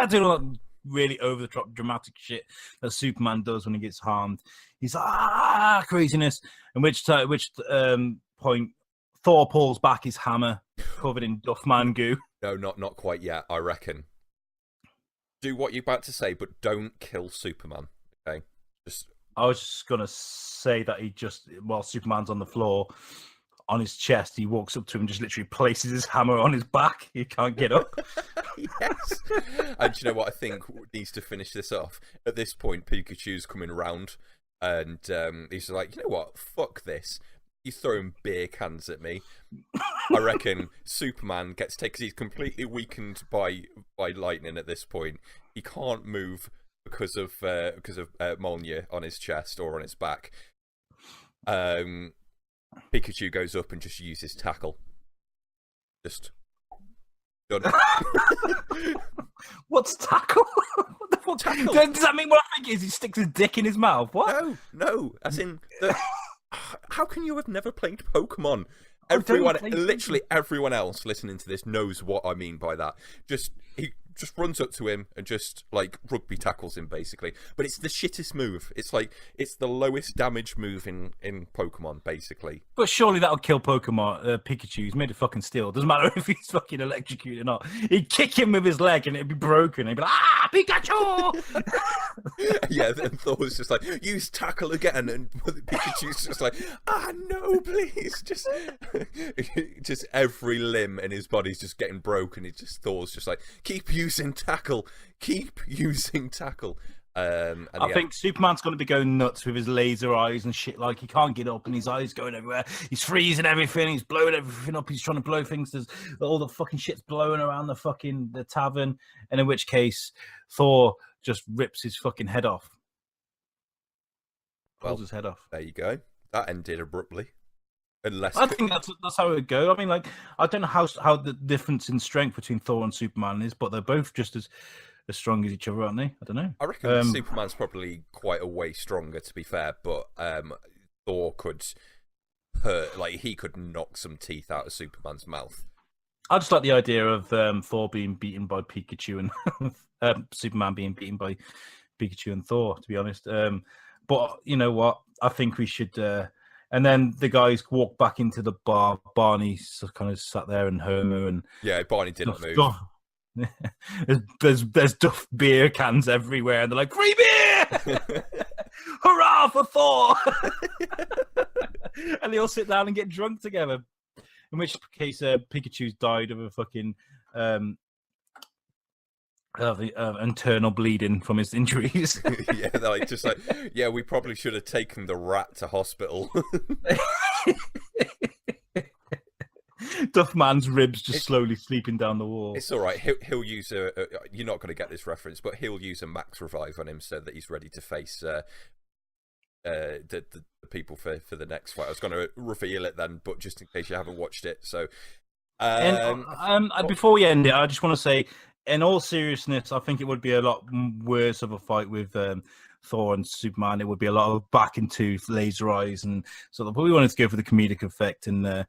Doing all that really over the top dramatic shit that Superman does when he gets harmed. He's craziness. And which point Thor pulls back his hammer covered in Duffman goo. No, not quite yet. I reckon. Do what you're about to say, but don't kill Superman. Okay, I was just gonna say that while Superman's on the floor, on his chest, he walks up to him and just literally places his hammer on his back. He can't get up. Yes. And you know what I think needs to finish this off? At this point, Pikachu's coming around, and he's like, you know what? Fuck this. He's throwing beer cans at me. I reckon Superman gets taken because he's completely weakened by lightning at this point. He can't move because of Mjolnir on his chest or on his back. Pikachu goes up and just uses tackle. Just done. What's tackle? What the fuck? Tackle? Does that mean what I think is he sticks his dick in his mouth? What? No. As in, how can you have never played Pokemon? Everyone, literally everyone else listening to this knows what I mean by that. He just runs up to him and just like rugby tackles him basically. But it's the shittest move. It's the lowest damage move in Pokemon basically. But surely that'll kill Pokemon. Pikachu. He's made of fucking steel. Doesn't matter if he's fucking electrocuted or not. He'd kick him with his leg and it'd be broken. He'd be like, ah, Pikachu! Yeah, then Thor's just like, use tackle again, and Pikachu's just like, no, please, just every limb in his body's just getting broken. Thor's just like, keep using tackle. I think Superman's going to be going nuts with his laser eyes and shit. Like, he can't get up and his eyes going everywhere. He's freezing everything. He's blowing everything up. He's trying to blow things. There's all the fucking shit's blowing around the tavern. And in which case, Thor just rips his fucking head off. Pulls his head off. There you go. That ended abruptly. Unless I think that's how it would go. I mean, like, I don't know how the difference in strength between Thor and Superman is, but they're both just as strong as each other, aren't they? I don't know. I reckon Superman's probably quite a way stronger, to be fair, but Thor could hurt, like, he could knock some teeth out of Superman's mouth. I just like the idea of Thor being beaten by Pikachu and Superman being beaten by Pikachu and Thor, to be honest. But you know what? I think we should. And then the guys walk back into the bar. Barney's kind of sat there, and Homer and Barney didn't move. There's Duff beer cans everywhere, and they're like, free beer! Hurrah for Thor! And they all sit down and get drunk together. In which case, Pikachu's died of a fucking internal bleeding from his injuries. Yeah, they're like, we probably should have taken the rat to hospital. Duffman's ribs just slowly sleeping down the wall. It's all right. He'll use you're not going to get this reference, but he'll use a max revive on him so that he's ready to face the people for the next fight. I was going to reveal it then, but just in case you haven't watched it. So, before we end it, I just want to say, in all seriousness, I think it would be a lot worse of a fight with Thor and Superman. It would be a lot of back and tooth, laser eyes, and sort of. But we wanted to go for the comedic effect, and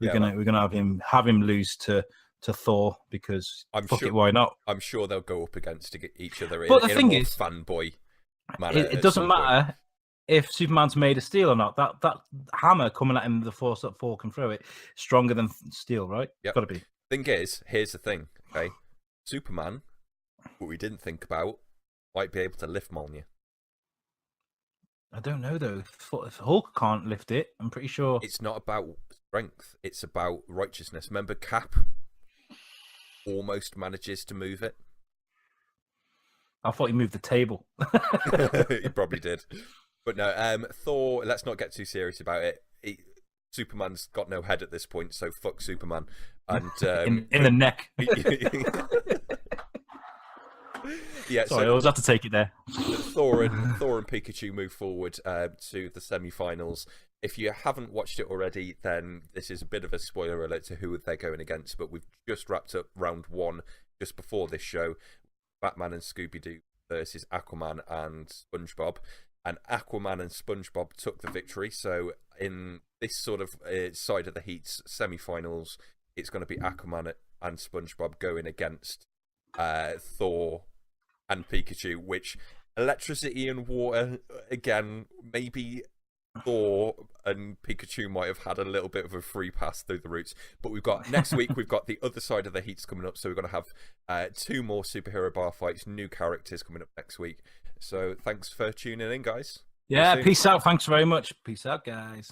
we're gonna have him lose to Thor because why not? I'm sure they'll go up against each other. But the thing is, fanboy manner. It doesn't matter if Superman's made of steel or not. That hammer coming at him, the force that Thor can throw it, stronger than steel, right? Yep. Got to be. Thing is, here's the thing. Okay, Superman, what we didn't think about, might be able to lift Mjolnir. I don't know though. If Hulk can't lift it, I'm pretty sure it's not about strength. It's about righteousness. Remember, Cap almost manages to move it. I thought he moved the table. He probably did. But no, Thor, let's not get too serious about it. Superman's got no head at this point, so fuck Superman. And in the neck. Yeah, sorry, I always have to take it there. Thor and Pikachu move forward to the semi-finals. If you haven't watched it already, then this is a bit of a spoiler alert to who they're going against. But we've just wrapped up round one just before this show. Batman and Scooby-Doo versus Aquaman and SpongeBob. And Aquaman and SpongeBob took the victory. So in this sort of side of the heats semi-finals, it's going to be Aquaman and SpongeBob going against Thor and Pikachu, which electricity and water, again, maybe Thor and Pikachu might have had a little bit of a free pass through the routes. But we've got next week, we've got the other side of the heats coming up. So we're going to have 2 more superhero bar fights, new characters coming up next week. So thanks for tuning in, guys. Yeah, peace out. Thanks very much. Peace out, guys.